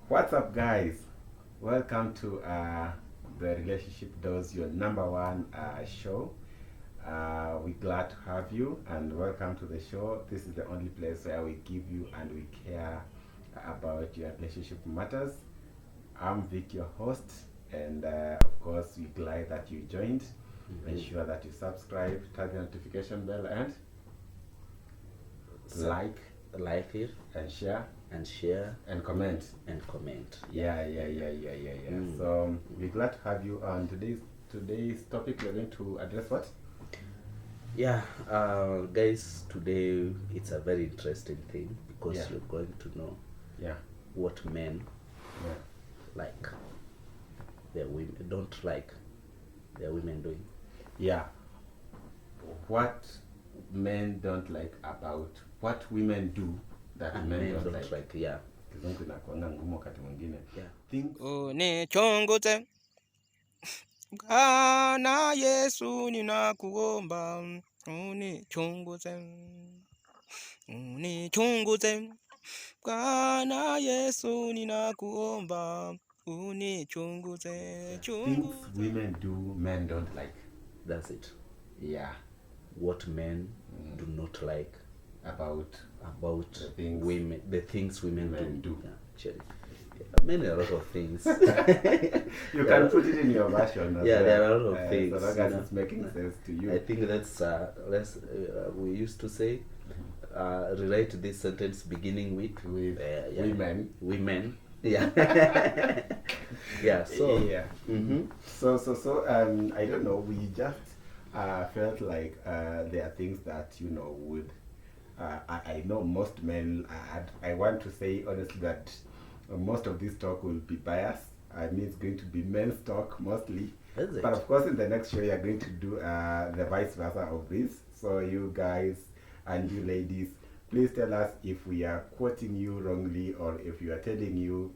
What's up, guys? Welcome to the Relationship Dose, your number one show. We're glad to have you and welcome to the show. This is the only place where we give you and we care about your relationship matters. I'm Vic, your host, and of course, we're glad that you joined. Ensure that you subscribe, turn the notification bell, and like Like it and share and share and comment. and comment. Yeah. So we're glad to have you on today's topic. We're going to address what? Yeah, guys, today it's a very interesting thing because Yeah. you're going to know Yeah, what men yeah. like their women don't like their women doing. Yeah. What men don't like about what women do that And men don't like. yeah. Kizungu inakuanga ngumu wakati mwingine. Yeah. Things Unichunguze Bwana Yesu, ninakuomba unichunguze, unichunguze Bwana Yesu, ninakuomba unichunguze, things women do men don't like. That's it. Yeah. What men do not like About about things women, the things women women do. Yeah, actually. Many a lot of things. You can put it in your version as Yeah, well. there are a lot of things, So long you as know. it's making sense to you. I think that's we used to say relate this sentence beginning with With yeah, women. Yeah. Yeah. So yeah. So I don't know. We just felt like there are things that would. I know most men. I want to say honestly that most of this talk will be biased. I mean, it's going to be men's talk mostly. Is it? But of course, in the next show, you're going to do the vice versa of this. So you guys and you ladies, please tell us if we are quoting you wrongly or if you are telling you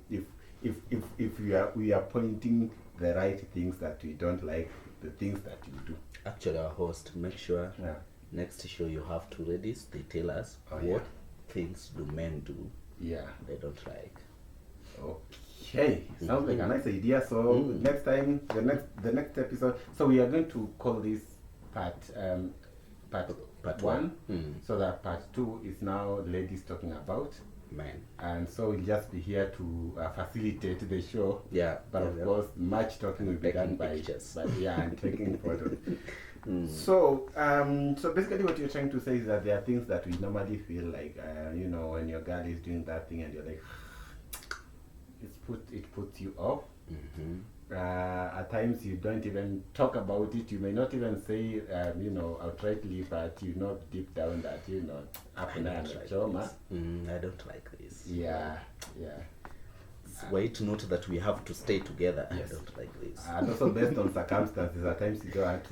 if we are pointing the right things that we don't like, the things that you do. actually, our host, make sure Yeah. next show you have two ladies. They tell us Oh, what yeah. things do men do Yeah. they don't like. Okay, sounds like a nice idea. So next time, the next episode. So we are going to call this part Part one. one. So that part two is now ladies talking about, Men. and so we'll just be here to facilitate the show. Yeah. But of course, much talking will be done Taking by pictures. and taking photos. So so basically, what you're trying to say is that there are things that we normally feel like, when your girl is doing that thing and you're like, it puts you off. At times you don't even talk about it. You may not even say, outrightly, but you know deep down that up I and don't down like trauma. this. I don't like this. Yeah. Wait, note that we have to stay together. Yes. I don't like this. And also based on circumstances, at times you don't have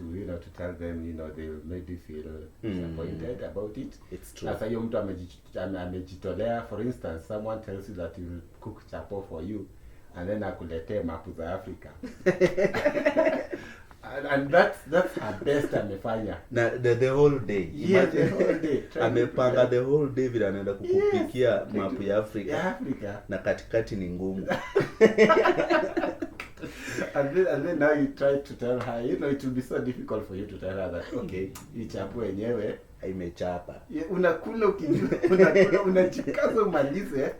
to tell them, they will maybe feel disappointed about it. It's true. Sasa hiyo mtu amejitolea, for instance, someone tells you that he will cook chapo for you and then akuletee mapu za Africa. and that's her best amefanya. Na the whole day. Yes, the Imagine- whole day. trying to amepanga prepare. the whole day vile anaenda kukupikia Yes. mapu ya Afrika Ya Africa. na katikati ni ngumu. And then now you try to tell her, it will be so difficult for you to tell her that, okay, hii chapo yenyewe Imechapa. unakula ukijua unajikaza umalize,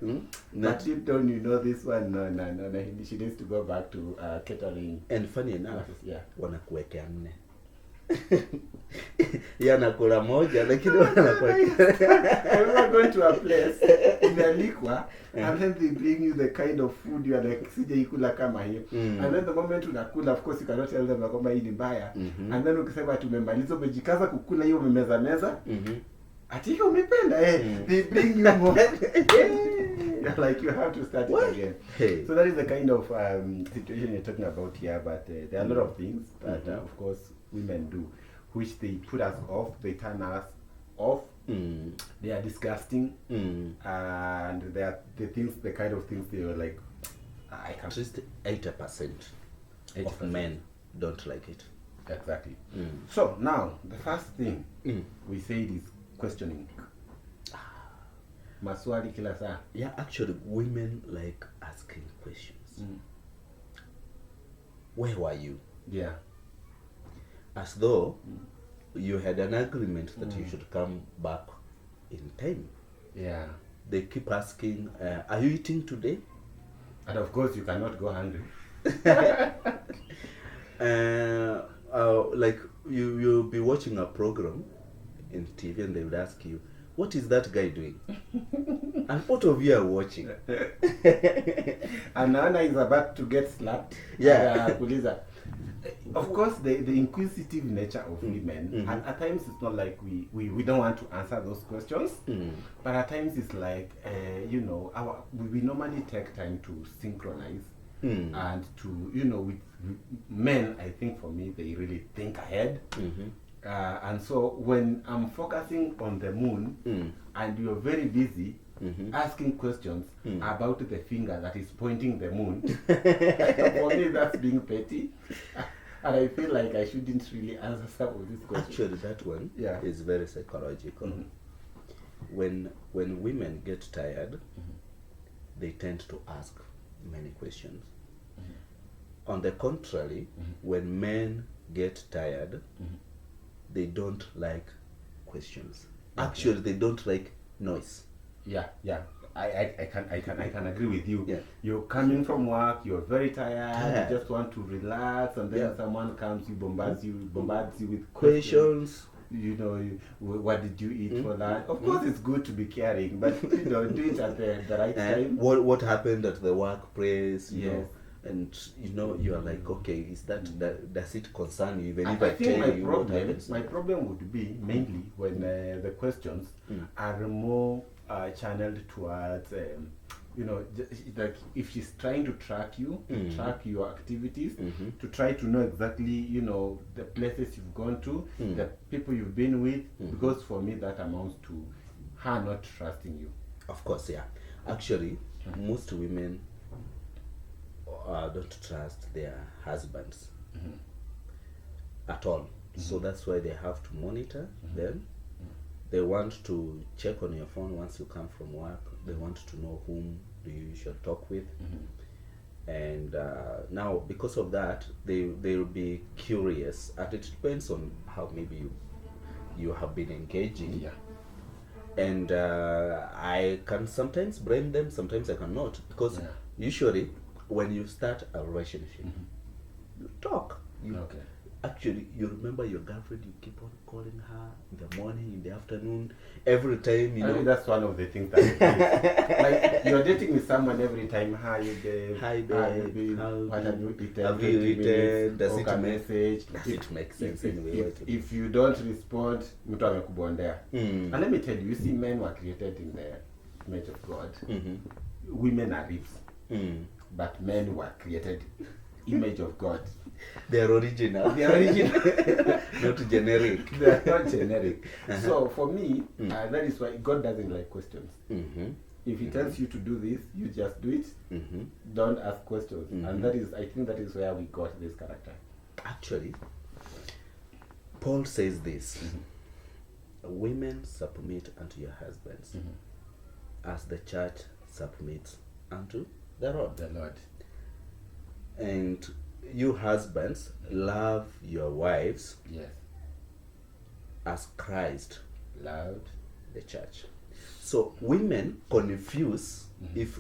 Na- but deep down you know this one no, she needs to go back to catering. And funny enough, Yeah. wanakuwekea 4. Yeye anakula moja lakini wanakuwekea. And we are going to a place umealikwa and then they bring you the kind of food you are like sijaikula kama hiyo. And then the moment unakula, of course you cannot tell them kwamba hii ni mbaya. And then ukisema tumemaliza, umejikaza kukula hiyo, umemeza meza, ati hiyo umependa, they bring you more. You're like you have to start it again. Hey. So that is the kind of situation you're talking about here. But there are a lot of things that, of course, women do, which they put us off, they turn us off. They are disgusting, and they are the kind of things they were like, I At can't. least 80% of 80%. men don't like it. Exactly. So now the first thing we said is questioning. Maswali kila saa. Yeah, actually women like asking where were you? Yeah. As though you had an agreement that you should come back in time. Yeah. They keep asking, are you eating today? And of course, you cannot go hungry. Like you'll be watching a program in TV and they would ask you, what is that guy doing? And both of you are watching. And Anna is about to get slapped. Yeah. Kuliza. Of course, the inquisitive nature of women, at times it's not like we don't want to answer those questions, but at times it's like, you know, we normally take time to synchronize and to, you know, with men, I think for me, they really think ahead. And so when I'm focusing on the moon and you're very busy asking questions about the finger that is pointing the moon, for me that's being petty. And I feel like I shouldn't really answer some of these questions. Actually, that one is very psychological. When women get tired, they tend to ask many questions. On the contrary, when men get tired, they don't like questions. Actually, they don't like noise. Yeah. I can agree with you. Yeah. You're coming from work, you're very tired, you just want to relax, and then someone comes, bombards you with questions. You know, what did you eat for lunch? Of course, it's good to be caring, but you know, do it at the right time. What happened at the workplace? You Yes. know, and you know, you are like, okay, is that does it concern you? Even if I I think tell you what happens. my problem would be mainly when the questions are more channeled towards, you know, like if she's trying to track you, to track your activities, to try to know exactly, you know, the places you've gone to, the people you've been with, because for me that amounts to her not trusting you. Of course, yeah. Actually, most women don't trust their husbands at all. So that's why they have to monitor them. They want to check on your phone once you come from work. They want to know whom do you should talk with. And now, because of that, they will be curious. And it depends on how maybe you have been engaging. Yeah. And I can sometimes blame them, sometimes I cannot. Because usually, when you start a relationship, you talk. Okay. Actually, you remember your girlfriend, you keep on calling her in the morning, in the afternoon, every time, you know. I mean, that's one of the things that like you're dating with someone every time. Hi, babe. Hi, babe. What have you eaten? Have you eaten? Does it message? Does it make sense anyway? If you don't respond, mtu amekubondea. And let me tell you, you see, men were created in the image of God. Women are ribs, but men were created image of God. They are original. They are original. Not generic. They are not generic. So for me, that is why God doesn't like questions. If He tells you to do this, you just do it. Don't ask questions. And that is, I think that is where we got this character. Actually, Paul says this: women submit unto your husbands, as the church submits unto the Lord. The Lord. And you husbands, love your wives, Yes. as Christ Loved the church. So women confuse if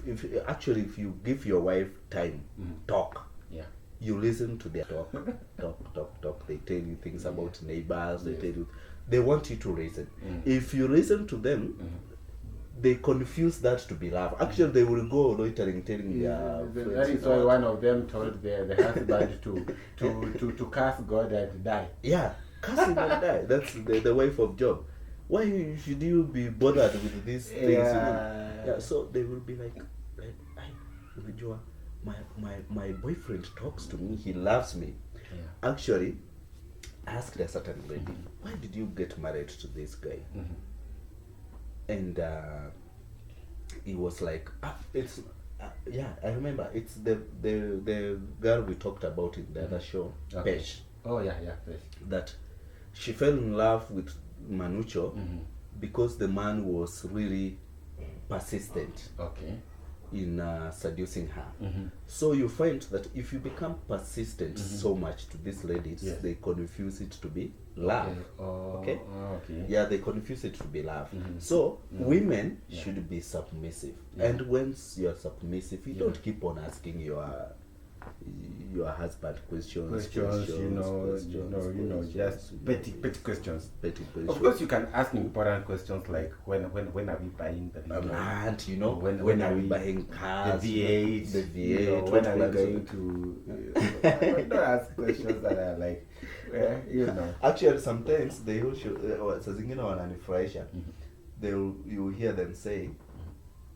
you give your wife time, talk. Yeah. You listen to their talk. They tell you things about neighbors. They tell you, they want you to listen. If you listen to them, they confuse that to be love. Actually, they will go loitering, telling their friends. That is why one of them told the husband to curse God and die. Yeah, cursing and die. That's the wife of Job. Why should you be bothered with these things? You know? Yeah. So they will be like, Joa, my boyfriend talks to me. He loves me. Yeah. Actually, I asked a certain lady, why did you get married to this guy? And he was like, it's yeah, I remember, it's the girl we talked about in the other show, Pesh. Oh yeah, Pesh. That she fell in love with Manucho because the man was really persistent. Okay. in seducing her. So you find that if you become persistent so much to these ladies, Yes. they confuse it to be love. Okay. Okay. Yeah, they confuse it to be love. So women should be submissive, and once you're submissive, you don't keep on asking your husband questions, just petty questions. petty Of questions. course, you can ask important questions like when are we buying the new one? And when are we buying cars? the V8, the V8. when are what we plans going to? Don't ask questions that are like, Actually, sometimes they saa zingine wananifurahisha. You will hear them say,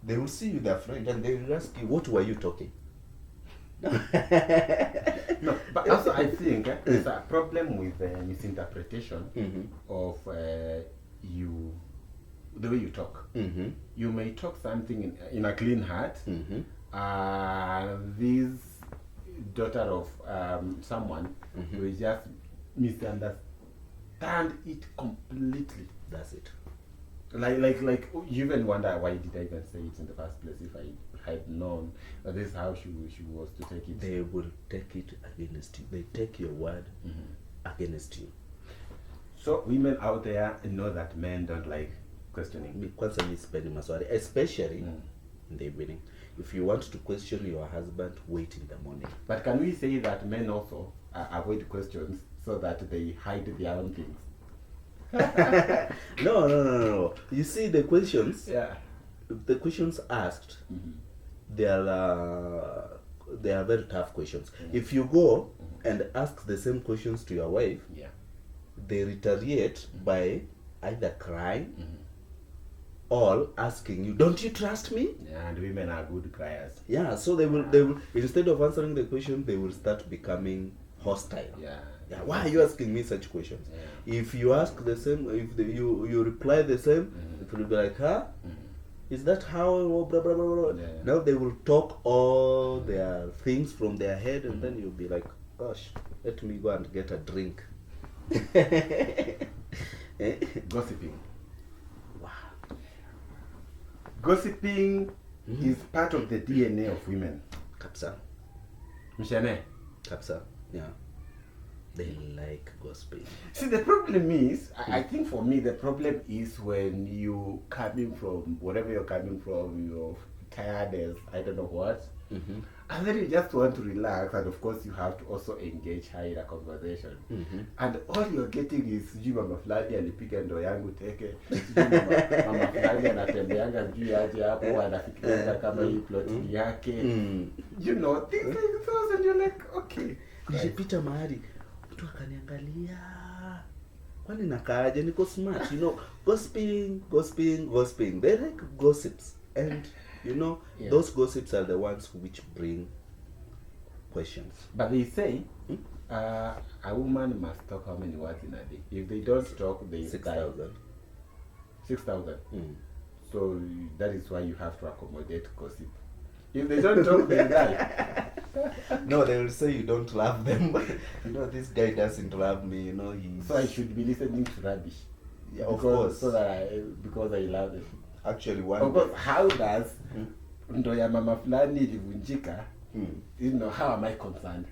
they will see you their friend and they will ask you, what were you talking? No, but also I think there's a problem with misinterpretation of the way you talk. You may talk something in a clean heart. This daughter of someone will just misunderstand it completely. That's it. Like you even wonder, why did I even say it in the first place if I had known that this is how she was to take it. They will take it against you. They take your word against you. So women out there know that men don't like questioning. Kwanza mi sipendi maswali, especially in the evening. If you want to question your husband, wait in the morning. But can we say that men also avoid questions so that they hide their own things? No. You see, the questions asked, they are very tough questions. If you go and ask the same questions to your wife, they retaliate by either crying or asking you, don't you trust me? Yeah, and women are good criers. Yeah, so they will instead of answering the question, they will start becoming hostile. Yeah. Why are you asking me such questions? If you ask the same, if you reply the same, it will be like, is that how blah blah blah blah? Now they will talk all their things from their head, and then you'll be like, gosh, let me go and get a drink. Gossiping. Wow. Gossiping is part of the DNA of women. Kapsa. Mshane. Kapsa. Yeah. They like gossiping. See, the problem is, I think for me, the problem is when you coming from wherever you're coming from, you're tired as I don't know what, and then you just want to relax, and of course you have to also engage her in a conversation, and all you're getting is sijui mama fulani alipiga ndo yangu teke, sijui mama fulani anatembeanga juu aje hapo anafikiria kama hii plot ni yake, you know, things like those, and you're like, okay, nilipita mahali mtu akaniangalia, kwani nakaaje, niko smart, gossiping. They like gossips, and those gossips are the ones which bring questions. But they say a woman must talk how many words in a day? If they don't talk, they 6,000. 6,000. So that is why you have to accommodate gossip. If they don't talk, they die. No, they will say you don't love them. This guy doesn't love me. So I should be listening to rubbish. Yeah, of course. Because I love them. Actually, how does ndo ya mama fulani ilivunjika? How am I concerned?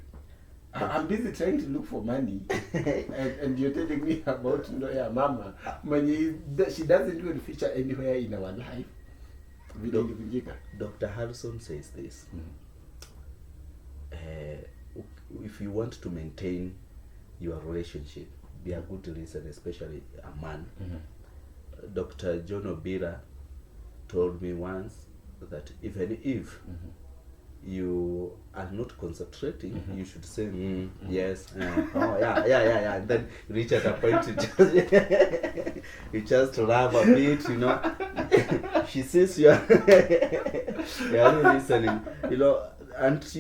I'm busy trying to look for money, and you're telling me about ndo ya mama when she doesn't even feature anywhere in our life. Dr. Harrison says this. If you want to maintain your relationship, be a good listener, especially a man. Dr. John Obira told me once that even if you are not concentrating, you should say yes, oh yeah, and then reach at a point you just laugh a bit, she sees you are really listening, and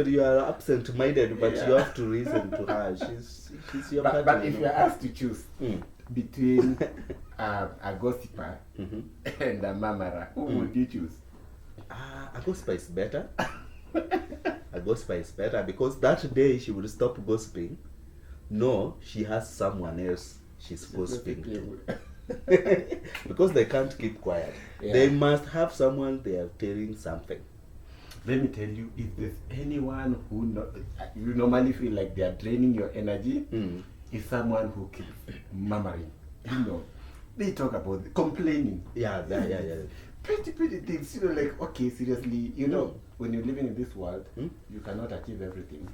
you are absent-minded, but you have to listen to her. She's your partner. But if you are asked to choose between a gossiper and a mamara, who would you choose? A gossiper is better. A gossiper is better because that day she will stop gossiping. No, she has someone else she's gossiping to. Because they can't keep quiet. They must have someone they are telling something. let me tell you, if there's anyone who you normally feel like they are draining your energy, is someone who keeps murmuring. You know, they talk about complaining. Yeah. Pretty things. You know, like, okay, seriously, you know, when you're living in this world, you cannot achieve everything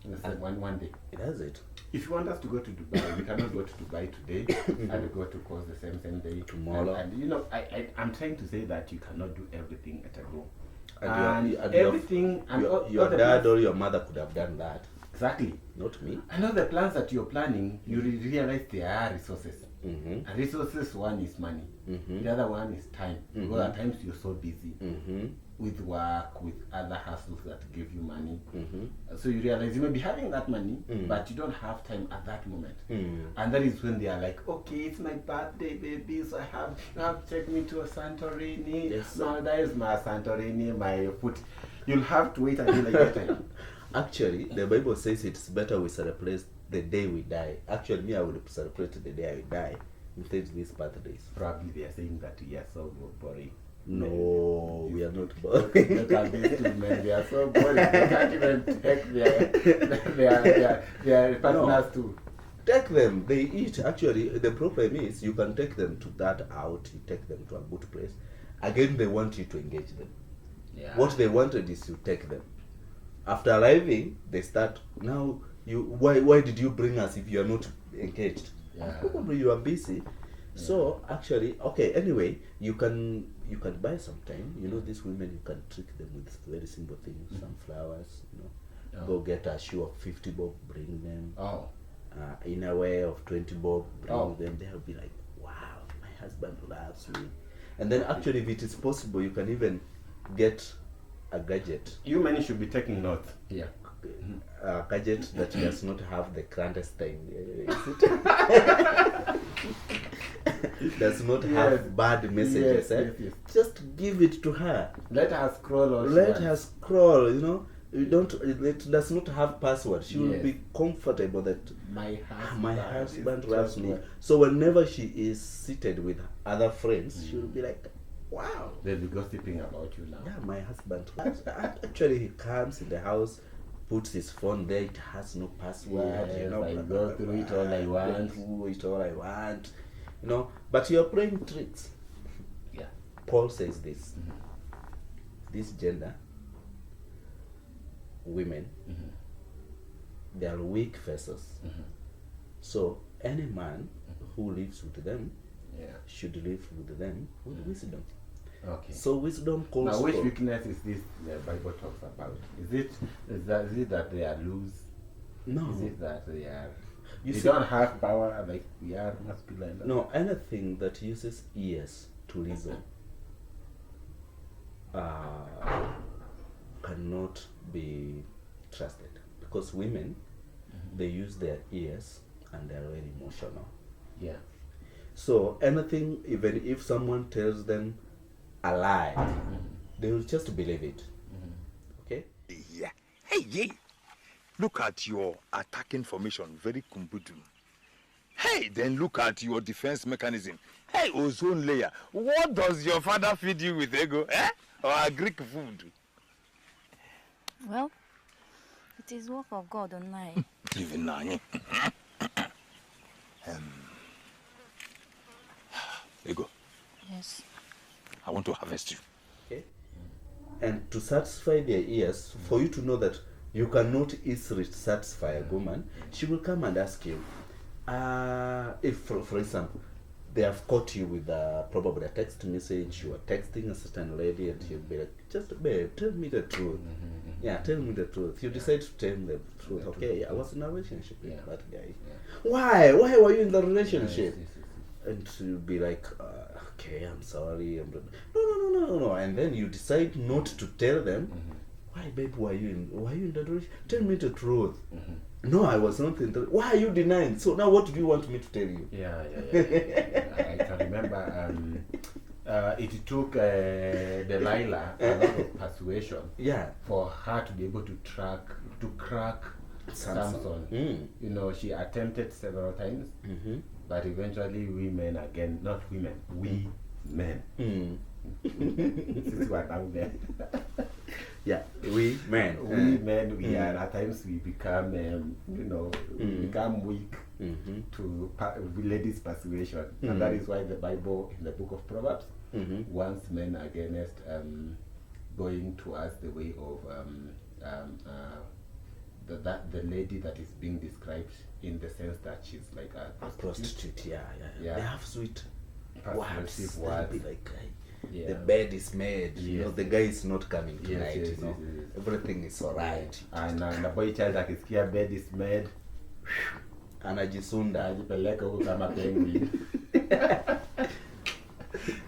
in one day. That's it. If you want us to go to Dubai, we cannot go to Dubai today and go to course the same day tomorrow. And you know, I'm trying to say that you cannot do everything at a go. And everything, your dad or your mother could have done that. Exactly. Not me. I know the plans that you're planning, you realize there are resources. Mm-hmm. And resources, one is money. Mm-hmm. The other one is time. Because at times you're so busy with work, with other hustles that give you money. So you realize you may be having that money, but you don't have time at that moment. And that is when they are like, okay, it's my birthday, baby, so you have to take me to a Santorini. Yes. No, that is my Santorini, my foot. You'll have to wait until I get time. Actually, the Bible says it's better we celebrate the day we die. Actually, me, I would celebrate the day I die instead of these birthdays. Probably they are saying that we are so boring. No, we are not Look at these two men, they are so boring. They can't even take their partners too. Take them, they eat. Actually, the problem is you can take them to that out, you take them to a good place. Again, they want you to engage them. Yeah. What they wanted is you take them. After arriving, they start, now, why did you bring us if you are not engaged? Yeah. Probably you are busy. Yeah. So actually, okay, anyway, you can buy some time. You know, these women, you can trick them with very simple things, some flowers, you know. Go get a shoe of 50 bob, bring them. Innerwear of 20 bob, bring them. They'll be like, wow, my husband loves me. And then actually, if it is possible, you can even get a gadget. You men should be taking notes. Yeah. A gadget that does not have the clandestine. Does not have bad messages. Yes. Just give it to her. Let her scroll. Let her scroll. You know, it does not have password. She will be comfortable that my husband loves me. So whenever she is seated with other friends, she will be like, wow. They'll be gossiping about you now. Yeah, my husband. Actually, he comes in the house, puts his phone there. It has no password. Yes, you know, I go through it all I want. Do it all I want. You know, but you're playing tricks. Yeah. Paul says this. This gender, women, they are weak vessels. So any man who lives with them should live with them with wisdom. Okay. So wisdom calls now, which for weakness is this the Bible talks about? Is it that they are loose? No. Is it that they are? You they see, don't have power like we are masculine. no, anything that uses ears to listen cannot be trusted, because women they use their ears and they are very emotional. Yeah. So anything, even if someone tells them a lie, they will just believe it. Okay? Yeah. Hey, yeah. Look at your attacking formation, very kumbudu. Hey, then look at your defense mechanism. Hey, ozone layer. What does your father feed you with, ego? Eh? Or a Greek food? Well, it is work of God online. Even now, yeah. Ego, Yes. I want to harvest you. Okay? And to satisfy their ears, for you to know that you cannot easily satisfy a woman, she will come and ask you, if for example, they have caught you with probably a text message, you are texting a certain lady and she'll be like, just babe, tell me the truth. Yeah, tell me the truth. You decide to tell me the truth. Okay, I was in a relationship with that guy. Why were you in the relationship? And you'll be like, okay, I'm sorry. No. And then you decide not to tell them. Why, babe, were you in that relationship? Tell me the truth. No, I was not in the. Why are you denying? So now what do you want me to tell you? Yeah. I can remember it took Delilah a lot of persuasion for her to be able to crack Samson. You know, she attempted several times, but eventually we men, we men. This is what I'm there. Yeah, we men. We men, we are at times we become, we become weak to ladies' persuasion, and that is why the Bible in the book of Proverbs warns men against going towards the way of the lady that is being described, in the sense that she's like a Prostitute. Yeah. Yeah. They have sweet Persuasive words. words. They'll be like, Yeah. the bed is made. You know, Yes. the guy is not coming tonight. yes, you know, yes. everything is alright. And the boy child akisikia bed is made, Anajisunda. ajipeleka huko kama penguin.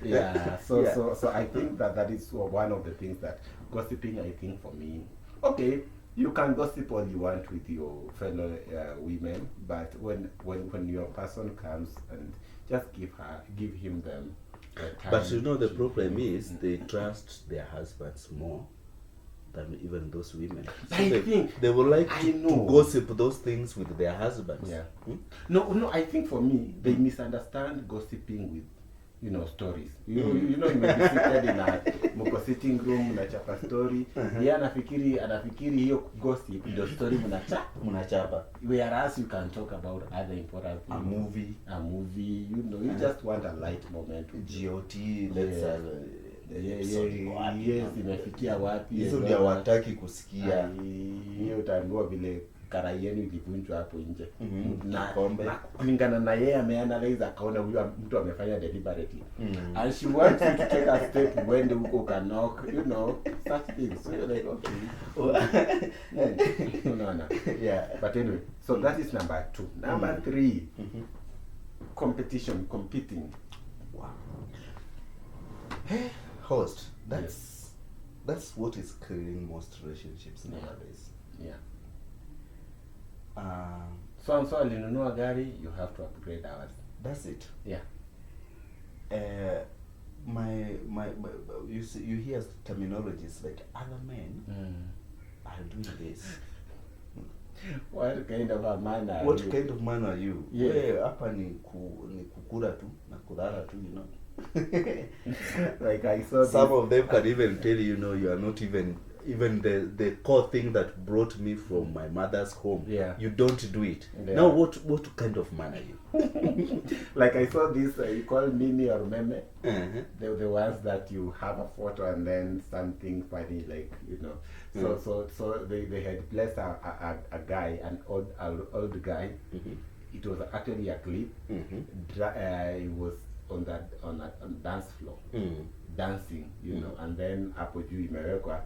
Yeah, so I think that is one of the things that gossiping, I think for me, okay, you can gossip all you want with your fellow women, but when your person comes, and just give him them time. But you know, the problem is they trust their husbands more than even those women. So I they, think- they will like I to know. gossip those things with their husbands. Yeah. Hmm? No, I think for me, they misunderstand gossiping with, stories. You know, you may be seated in a mko sitting room, mnachapa story. Yeye anafikiri hiyo gossip ndio story mnachapa. Whereas you can talk about other important things. A movie, you just want a light moment. GOT, Yes, imefikia wapi? hizo ndio hawataki kusikia. Hiyo utaambiwa vile karai yenu ilivunjwa hapo nje. Na Kikombe. kulingana na yeye ameanalyze akaona huyu mtu amefanya deliberately. And she wants you to take a step when the huko can knock, such things. So you're like, okay. No. Yeah. But anyway, so that is number 2. Number 3, competing. Wow. Hey, host, that's what is killing most relationships nowadays. Yeah. Uh, So alinunua gari, you have to upgrade ours. that's it. Yeah. My you see, you hear terminologies like other men are doing this. What kind of a man are What you? kind of man are you? Yeah. Wewe hapa ni kukula tu na kulala tu, Like I saw Some this, of them can even tell you, you are not even the core thing that brought me from my mother's home. Yeah. You don't do it. Yeah. Now what kind of man are you? like I saw this, you call Mimi or Meme. Uh-huh. The ones that you have a photo and then something funny, like, So they had blessed a guy, an old guy. It was actually a clip. He was on a dance floor, dancing, and then hapo juu imewekwa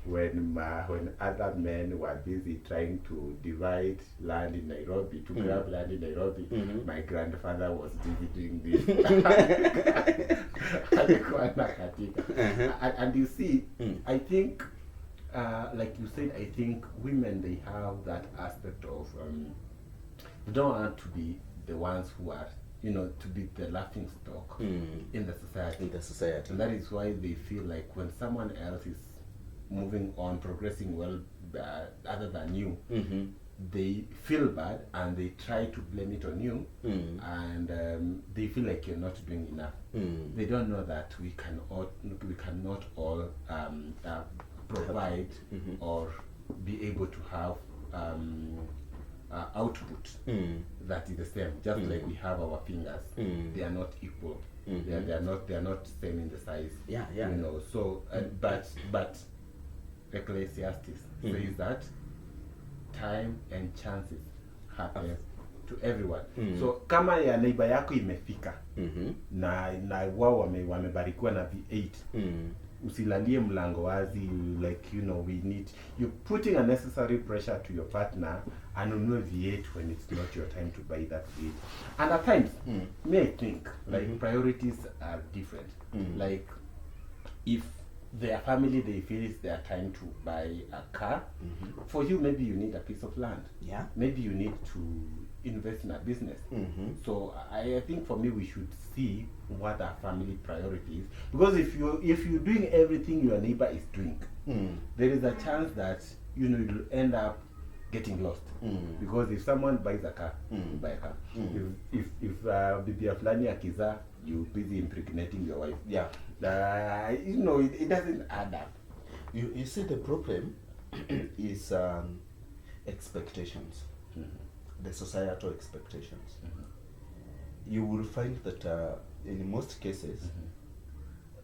when other men were busy trying to divide land in Nairobi, to grab land in Nairobi, my grandfather was busy doing this. Alikuwa anakatika. And you see, I think, like you said, I think women, they have that aspect of, they don't want to be the ones who are, to be the laughing stock in the society. And that is why they feel like when someone else is moving on, progressing well, other than you, they feel bad and they try to blame it on you, and they feel like you're not doing enough. They don't know that we cannot all provide or be able to have output that is the same. Just like we have our fingers, they are not equal. They are not same in the size. Yeah. So but Ecclesiastes says that time and chances happen to everyone. So kama ya neighbor yako imefika na wao wamebarikiwa na V8, usilalie mlango wazi, like, we need, you're putting a necessary pressure to your partner anunue V8 when it's not your time to buy that V8. And at times, may I think, like, priorities are different. Like, if their family, they feel it's their time to buy a car, for you, maybe you need a piece of land. Yeah. Maybe you need to invest in a business. So I think for me, we should see what our family priorities, because if you're doing everything your neighbor is doing, there is a chance that you'll end up getting lost. Because if someone buys a car, you buy a car. If Bibia Flani akiza, you busy impregnating your wife. Yeah. It doesn't add up. you see the problem is expectations, the societal expectations. You will find that in most cases,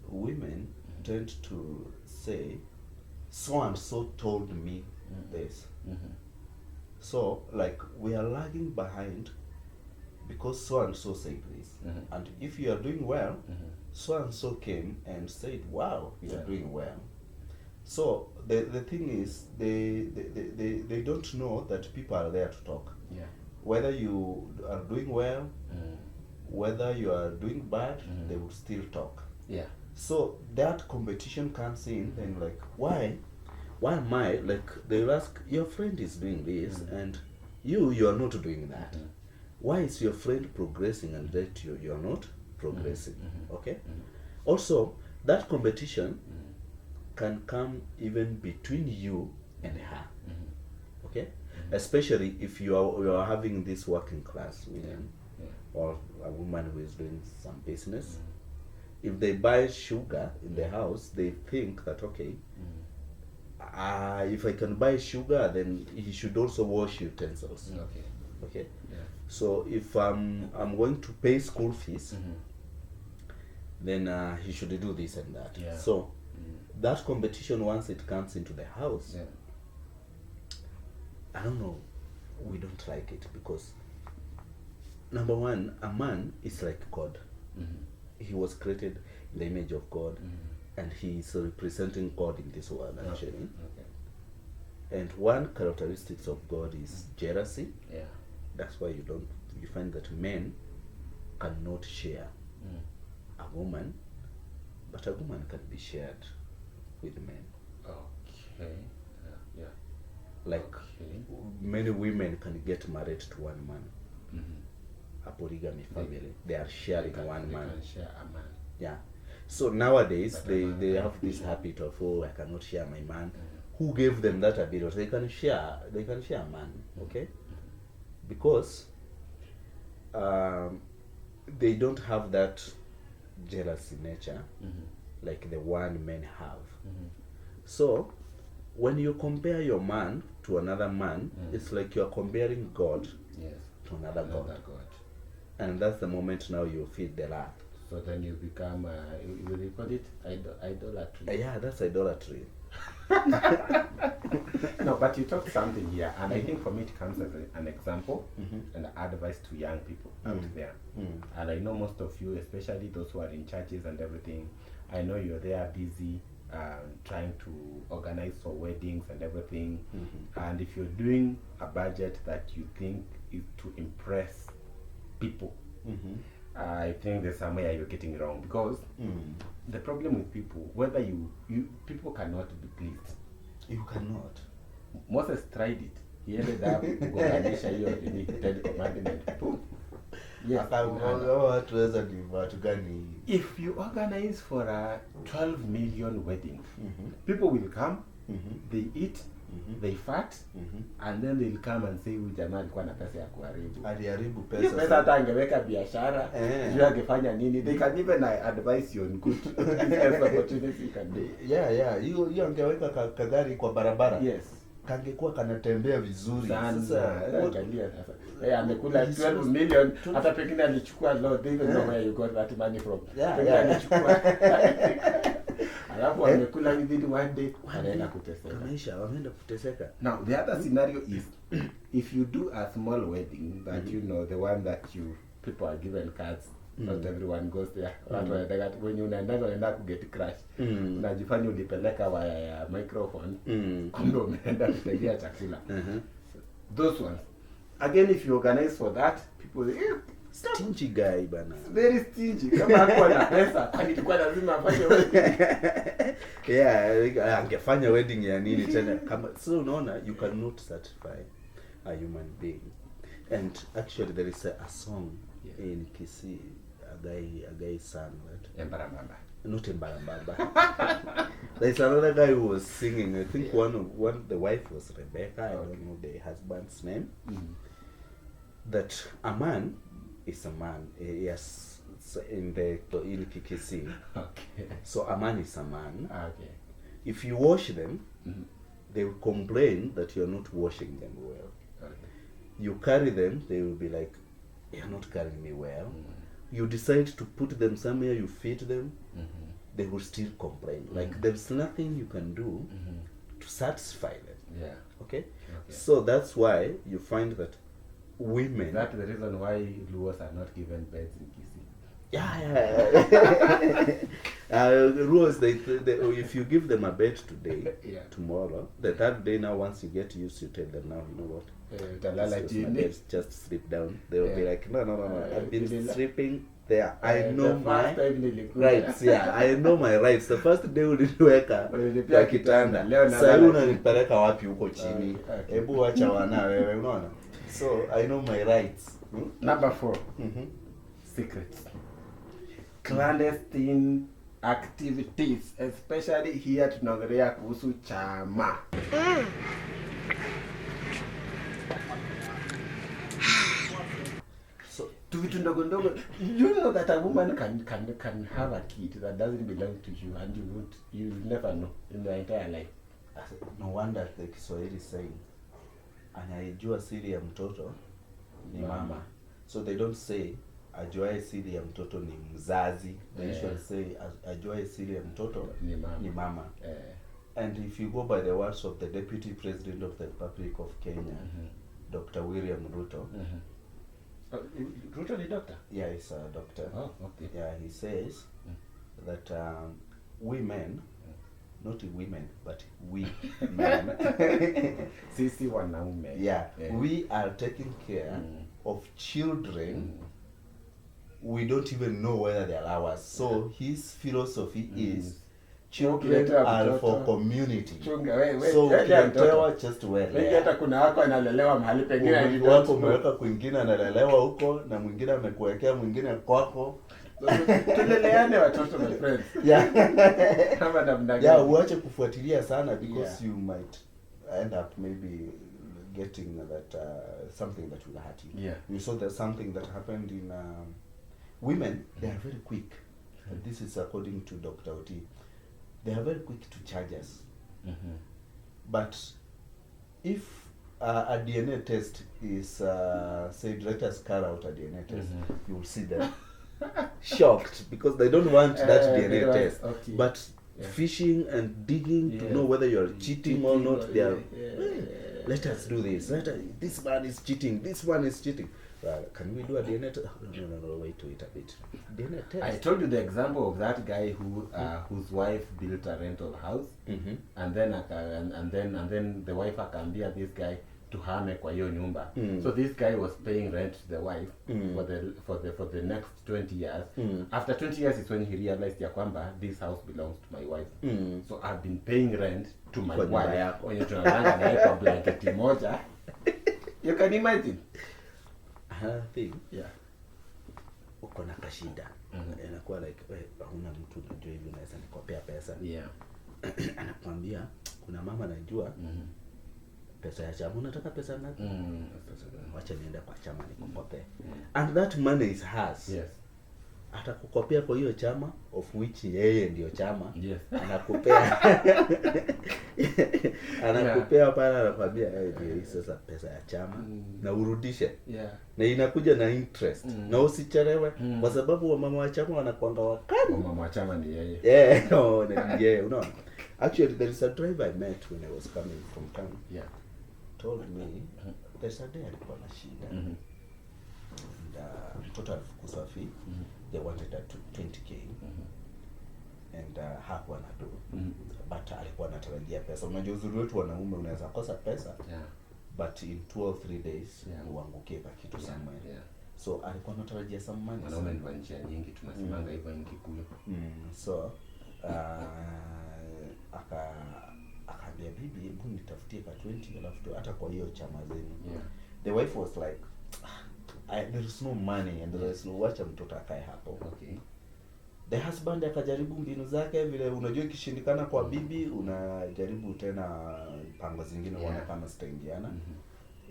women tend to say, so and so told me this. So, like, we are lagging behind because so and so said this. And if you are doing well, so and so came and said, wow, you are doing well. So the thing is, they don't know that people are there to talk. Yeah. Whether you are doing well, whether you are doing bad, they will still talk. Yeah. So that competition comes in, and like, why am I, like, they'll ask, your friend is doing this, and you are not doing that. Why is your friend progressing and that you are not progressing? Okay. Also, that competition can come even between you and her. Okay. Especially if you are having this working class women, or a woman who is doing some business. If they buy sugar in the house, they think that, okay, if I can buy sugar, then he should also wash utensils. Okay. Okay. Yeah. So if I'm going to pay school fees, then he should do this and that. Yeah. So that competition, once it comes into the house, I don't know, we don't like it, because number one, a man is like God. He was created in the image of God, and he is representing God in this world, actually. Okay. And one characteristics of God is jealousy. Yeah. That's why you find that men cannot share a woman, but a woman can be shared with men. Okay. Yeah. Like, Okay. many women can get married to one man. A polygamy family. They are sharing one man. Can share a man. Yeah. So nowadays But they have this habit of, oh, I cannot share my man. Who gave them that ability? They can share a man, okay? Because they don't have that jealousy nature like the one men have. So when you compare your man to another man, it's like you're comparing God to another God. And that's the moment now you feel the wrath. So then you become, you call it idolatry. Yeah, that's idolatry. No, but you talked something here, and I think for me it comes as an example and advice to young people out there. And I know most of you, especially those who are in churches and everything, I know you're there busy trying to organize for weddings and everything. And if you're doing a budget that you think is to impress people, I think there's somewhere you're getting wrong, because the problem with people, whether you people cannot be pleased. You cannot. Moses tried it. He ended up kuunganisha hiyo ni Ten Commandment. Yes. If you organize for a 12 million wedding, people will come, they eat, they fat, and then they'll come and say, huyu jamaa alikuwa na pesa ya kuharibu. Aliharibu Hiyo pesa hata angeweka biashara, sijui angefanya nini. They can even advise you on good business opportunities you can do. Yeah. Hiyo angeweka kagari kwa barabara. Yes. Kangekuwa kanatembea vizuri. Sasa angalia sasa. Amekula 12 million, hata pengine alichukua loan, they don't know where you got that money from. Pengine alichukua. Alafu amekula within one day, anaenda kuteseka. Wameenda kuteseka. Now, the other scenario is if you do a small wedding that you know, the one that people are given cards, not everyone goes there. Watu wanataka when unaenda kuget crash. Unajifanya ulipeleka waya ya microphone, kumbe umeenda kutegea chakula. Those ones. Again, if you organize for that, people Stingy guy bana. Very stingy. Kama hakuwa na pesa, alikuwa lazima afanye wedding. Yeah, angefanya wedding ya nini tena kama so unaona, you cannot satisfy a human being. And actually there is a song in Kisii, a guy sang that. Embarambamba. Not Embarambamba. There's another guy who was singing. I think one the wife was Rebecca. I don't know the husband's name. That a man is a man. Yes, so in Kisii. Okay. So a man is a man. Okay. If you wash them, Mhm. they will complain that you're not washing them well. Okay. You carry them, they will be like, you're not carrying me well. You decide to put them somewhere, you feed them, they will still complain. Like there's nothing you can do to satisfy them. Yeah. Okay? Okay. So that's why you find that women. Is that the reason why Luos are not given beds in Kisii? Rules, they, if you give them a bed today, Yeah. tomorrow, the third day now, once you get used, you tell them now, you know what? Utalala This was my chini. bed, just sleep down. They will be Yeah. like, no, I've been Nilila- sleeping there. I know The my first time nilikuja. rights. Yeah, I know my rights. The first day uliniweka Ulinipea kwa kitanda. leo Sasa nalala chini. unanipeleka wapi huko chini? Okay. Hebu acha wana wewe, unaona? So I know my rights. Number 4. Secrets. Clandestine activities, especially here tunaongelea kuhusu chama. So Tu vitu ndogo ndogo. You know that a woman can have a kid that doesn't belong to you, and you'll never know in your entire life. no wonder the Kiswahili saying anayejua siri ya mtoto ni mama. So they don't say ajuae siri ya mtoto ni mzazi. They usually say ajuae siri ya mtoto ni mama. And if you go by the words of the Deputy President of the Republic of Kenya, Dr. William Ruto. Ruto ni doctor? Yeah, he's a doctor. Oh, okay. Yeah, he says that we men, not women, but we men, Sisi wanaume. yeah, we are taking care of children. We don't even know whether they are ours. So his philosophy is children Ukileta are mtoto, for community. Chunga wewe. So Ukiletewa ukiletewa just wewe. wengi hata kuna wako analelewa mahali pengine Wengine wako umeweka kwingine analelewa huko na mwingine amekuwekea mwingine kwako. tuleleane watoto my friends. Yeah. Kama namna gani? Yeah, uache kufuatilia sana because Yeah. you might end up maybe getting that something that will hurt you. Yeah. You saw there's something that happened in women. They are very quick. And this is according to Dr. Oti. They are very quick to charge us. But if a DNA test is said, let us carry out a DNA test, you will see them shocked because they don't want that DNA because- test. okay. But fishing and digging to know whether you are cheating or not, they are, let us do this. This man is cheating. This one is cheating. Can we do a DNA test? No, wait a bit. DNA test. I told you the example of that guy who whose wife built a rental house, and then the wife akaambia this guy to hame kwa hiyo nyumba. So this guy was paying rent to the wife for the next 20 years. After 20 years is when he realized ya kwamba this house belongs to my wife. So I've been paying rent to my Kwa nyumba wife. yako. Wenye tunalanga naye kwa blanketi moja. You can imagine. Another thing, Yeah. uko na kashida. Inakuwa like, hauna mtu unajua hivi unaweza nikopea pesa. Yeah. Anakuambia kuna mama najua pesa ya chama. Unataka pesa ngapi? Wacha niende kwa chama nikukopee. And that money is hers. Yes. Atakukopea kwa hiyo chama of which yeye ndio chama. Yes. Anakupea anakupea pale anakuambia ndio hii sasa pesa ya chama na urudishe. Yeah. Na inakuja na interest. Na usichelewe kwa sababu wamama wa chama wanakuanga wakali. Mama wa chama ni yeye. Yeah, no, yeah, unaona. Actually, there is a driver I met when I was coming from town. Yeah. Told me there's a day alikuwa na shida. And mtoto alifukuzwa fee. They wanted a 20k. And hakuwa na do. But alikuwa anatarajia pesa. Unajua uzuri wetu wanaume unaweza kosa pesa. Yeah. But in 2 or 3 days uangukie kwa kitu somewhere. Yeah. So alikuwa anatarajia some money. Wanaume ni wa njia nyingi tunasimanga hivyo in Kikuyu. So akaambia bibi, hebu nitafutie ka 20 alafu hata kwa hiyo chama zenu. Yeah. The wife was like, there is no money and there is no, wacha mtoto akae hapo. Okay. The husband akajaribu mbinu zake vile unajua ikishindikana kwa bibi unajaribu tena pango zingine uone kama zitaingiana.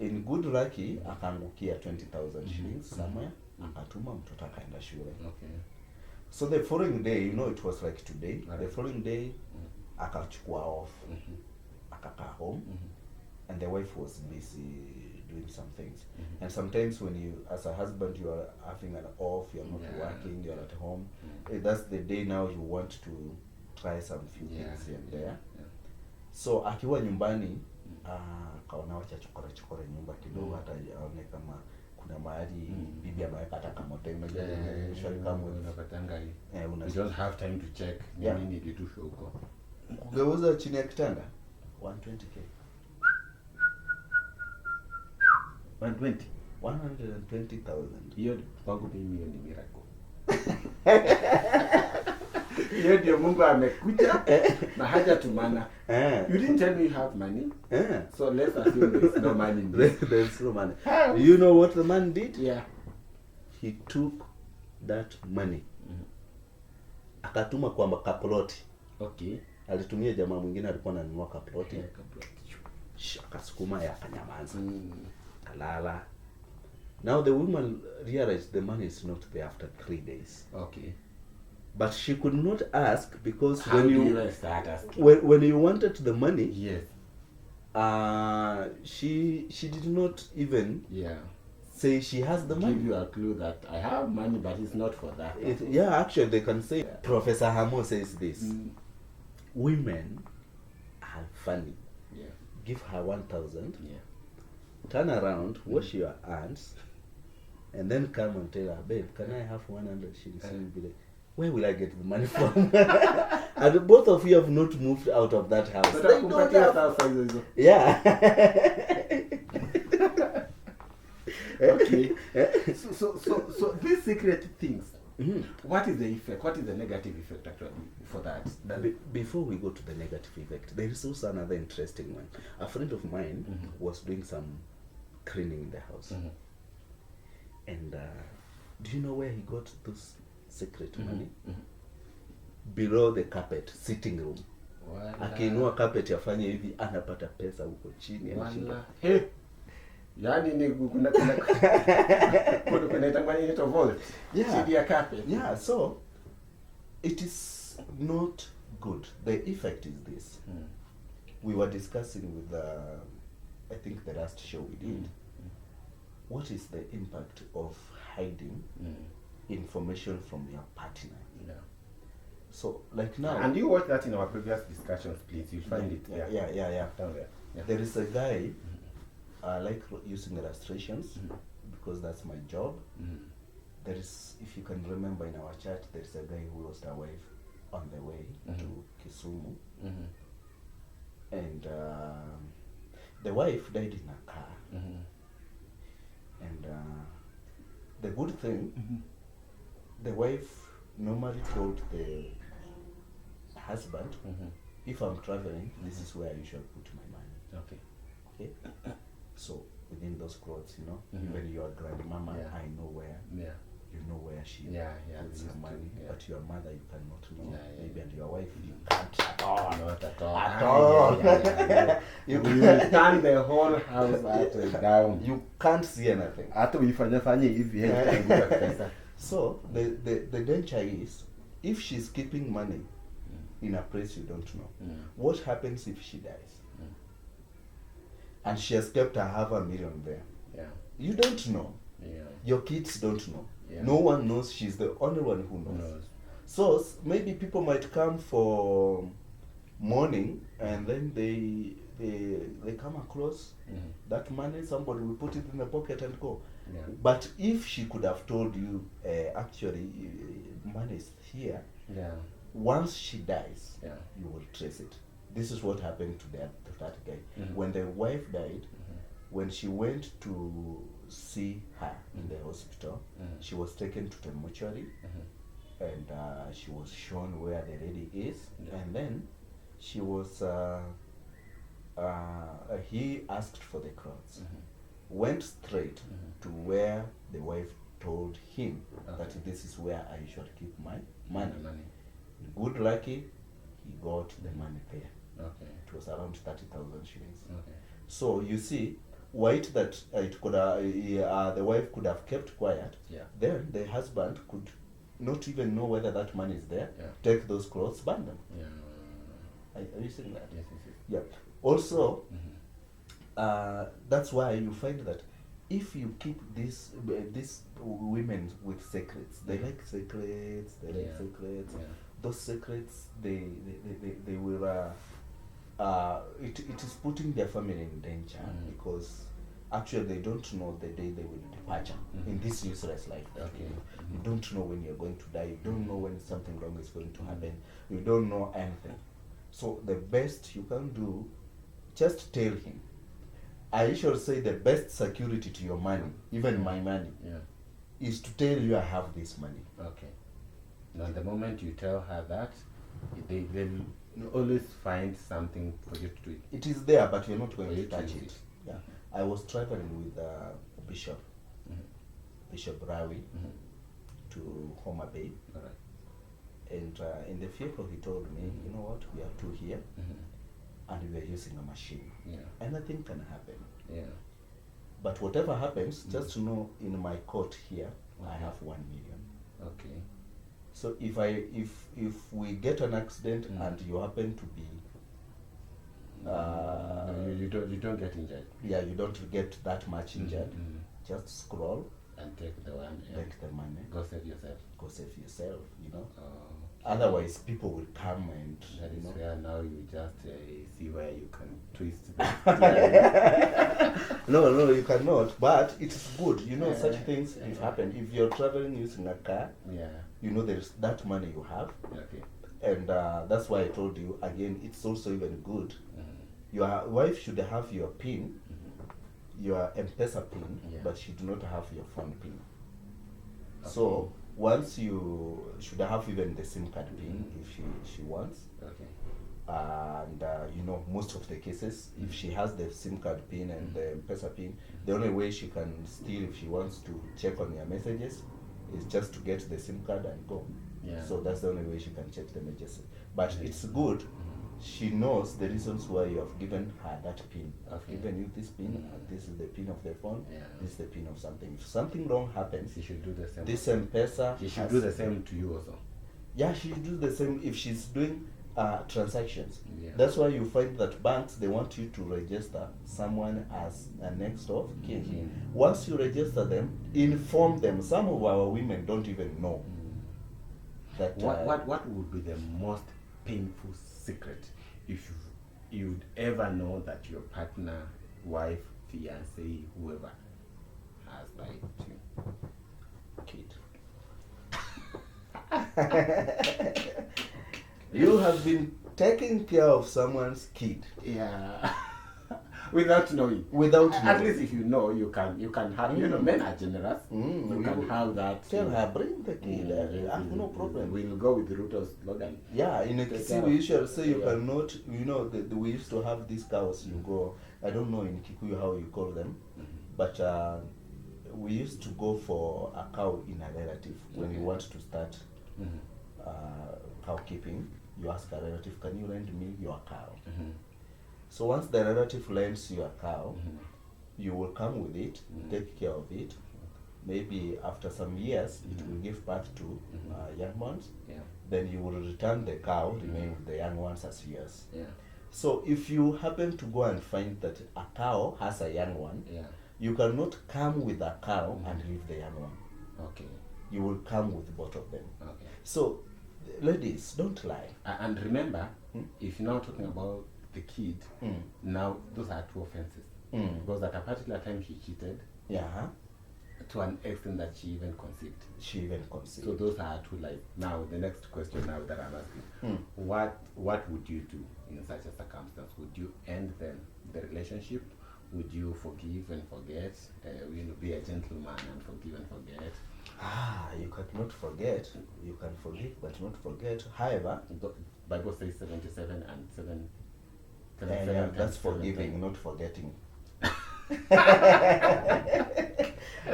In good lucky akaangukia 20,000 shillings somewhere, akatuma mtoto akaenda shule. Okay. So the following day, you know, it was like today. The following day akachukua off, akakaa home, and the wife was busy doing some things. And sometimes when you, as a husband, you are having an off, you're not working, you're at home, that's the day now you want to try some few things here and there. So akiwa nyumbani kaona wacha chokore nyumba kidogo, hata aone kama kuna mahali bibi ameweka hata kama moto, unajua usually kama unapatanga hii, you don't have time to check nini nilitusha huko. Kugeuza chini ya kitanda 120k. 120,000. Hiyo kwangu mimi hiyo ni miracle. Hiyo ndio Mungu amekuja na haja tumana. You didn't tell me you have money. So let's assume there's no money in this. There's no money. You know what the man did? Yeah. He took that money. Akatuma kwa kaploti. Okay. Alitumia jamaa mwingine alikuwa ananunua kaploti. Akasukuma ya akanyamaza. Kalala. Now the woman realized the money is not there after 3 days. Okay. But she could not ask because How when do you start asking? when you wanted the money, Yes. She did not even say she has the money. Give you a clue that I have money, but it's not for that. Actually they can say. Professor Hamo says this. Women are funny. Yeah. Give her 1,000. Yeah. Turn around, wash your hands, and then come and tell her, babe, can I have 100 shillings? And you'll be like, where will I get the money from? And both of you have not moved out of that house. But They don't have... Yeah. Okay. So these secret things, what is the effect? What is the negative effect actually for that? Before we go to the negative effect, there is also another interesting one. A friend of mine was doing some cleaning in the house. And do you know where he got those secret money? Below the carpet, sitting room. Akiinua carpet afanye hivi, anapata pesa huko chini. Hey. Yani ni kuna itangwani to vault. Chini ya carpet. Yeah, so it is not good. The effect is this. We were discussing with I think the last show we did. What is the impact of hiding information from your partner? Yeah. So like now, and you watch that in our previous discussions, please. You'll find it there. Yeah. Down there. Yeah. There is a guy. I like using illustrations because that's my job. There is, if you can remember in our church, there is a guy who lost a wife on the way to Kisumu, and the wife died in a car. And the good thing, the wife normally told the husband, if I'm traveling, this is where I usually put my money. Okay. So within those clothes, you know, even your grandmama, I know where. You know where she puts her money, but your mother you cannot know. Maybe and your wife you can't at all. Not at all. At all. You will turn the whole house upside down. You can't see anything. Hata uifanye hivi pesa. So the danger is if she's keeping money in a place you don't know. What happens if she dies? And she has kept a $500,000 there. Yeah. You don't know. Yeah. Your kids don't know. Yeah. No one knows. She's the only one who knows. So maybe people might come for mourning, and then they come across that money. Somebody will put it in the pocket and go. Yeah. But if she could have told you, actually, money is here. Yeah. Once she dies, Yeah. you will trace it. This is what happened to that guy. When the wife died, when she went to see her in the hospital, she was taken to the mortuary, and she was shown where the lady is, and then she was he asked for the clothes, went straight to where the wife told him that this is where I should keep my money. Good lucky, he got the money there. Okay. It was around 30,000 shillings. Okay. So you see, white that it could the wife could have kept quiet. Yeah. Then the husband could not even know whether that money is there. Yeah. Take those clothes, burn them. Yeah. Are you saying that? Yes, yes, yes. Yeah. Also, Mhm. that's why you find that if you keep these women with secrets, they like secrets. They like Yeah. secrets. Yeah. Those secrets, they will. It is putting their family in danger because actually they don't know the day they will departure in this useless life that we Okay. live. You don't know when you're going to die. You don't know when something wrong is going to happen. You don't know anything. So the best you can do, just tell him. I usually say the best security to your money, even my money, Yeah. is to tell you I have this money. Okay. Now, the moment you tell her that, they'll always find something for you to do. It is there, but you're not For going you to to touch use it. it. Yeah. I was traveling with Bishop, Mhm. Bishop Rawi, Mhm. to Homa Bay. All right. And in the vehicle, he told me, you know what, we are two here, Mhm. and we are using a machine. Yeah. Anything can happen. Yeah. But whatever happens, just to know, in my court here, I Okay. have 1 million. Okay. So if we get an accident and you happen to be, No, you don't get injured. yeah, you don't get that much injured, Mhm. just scroll, And take the one. And take the money, go save yourself. go save yourself, you know. Oh. Otherwise, people will come and, That you is know. where now you just see where you can twist the No, you cannot. But it's good, you know. Such Yeah. things if happen. If you're traveling using a car, Yeah. you know there's that money you have, Okay. and that's why I told you again. It's also even good. Mhm. Your wife should have your PIN, your M-Pesa PIN, Yeah. but she do not have your phone PIN. Okay. So once you should have even the SIM card PIN if she wants. Okay. And you know, most of the cases, if she has the SIM card PIN and the M-Pesa PIN, the only way she can steal if she wants to check on your messages is just to get the SIM card and go. Yeah. So that's the only way she can check the messages. But Yeah. it's good. She knows the reasons why you have given her that PIN. I've Okay. given you this PIN, and this is the PIN of the phone, Yeah. this is the PIN of something. If something wrong happens, She should do the same. this M-Pesa She should has- do the same to you also. Yeah, she should do the same if she's doing transactions. Yeah. That's why you find that banks, they want you to register someone as a next of kin. Mhm. Once you register them, inform them. Some of our women don't even know that. What would be the most painful secret if you'd ever know that your partner, wife, fiance, whoever has lied to you? Kid. You have been taking care of someone's kid Yeah. Without knowing. without At knowing. least if you know, you can have. You know, men are generous. Mm, You you can have that. Tell her, bring the kid. Yes, No problem. We'll go with Ruto's slogan. Yeah, in Take Ekisi care we of- usually say you yeah. cannot, you know, we used to have these cows, you go, I don't know in Kikuyu how you call them, but we used to go for a cow in a relative. When you Okay. want to start Mhm. cow keeping, you ask a relative, can you lend me your cow? Mhm. So once the relative lends you a cow, Mhm. you will come with it, take care of it. Maybe after some years, it will give birth to young ones. Yeah. Then you will return the cow, remain with the young ones as yours. Yeah. So if you happen to go and find that a cow has a young one, Yeah. you cannot come with a cow and leave the young one. Okay. You will come with both of them. Okay. So, ladies, don't lie. And remember, if you're now talking about the kid, Mm. now those are two offenses. Mm. Because at a particular time she cheated Yeah, to an extent that she even conceived. she even conceived. So those are two lies. Now the next question now that I'm asking, Mm. what would you do in such a circumstance? Would you end the relationship? Would you forgive and forget? Be a gentleman and forgive and forget? You cannot forget. You can forgive but not forget. However, The Bible says 77 and 7. that's forgiving, not forgetting.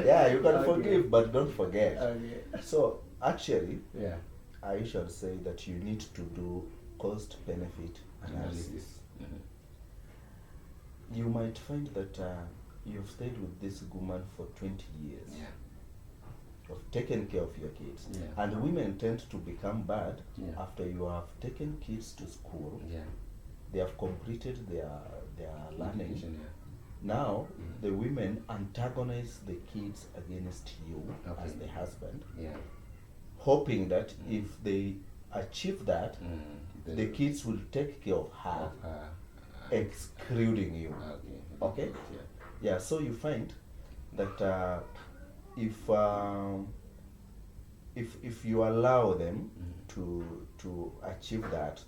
Yeah, you can Okay. forgive but don't forget. Okay. So actually, Yeah. I usually say that you need to do cost-benefit analysis. Mhm. You might find that you've stayed with this woman for 20 years. Yeah. You've taken care of your kids. Yeah. And women tend to become bad Yeah. after you have taken kids to school. Yeah. they have completed their learning. Education, yeah. Now the women antagonize the kids against you Okay. as the husband, Yeah. hoping that if they achieve that, the The- kids will take care of her, of her, excluding you. okay. Okay? Yeah. Yeah, so you find that if you allow them to achieve that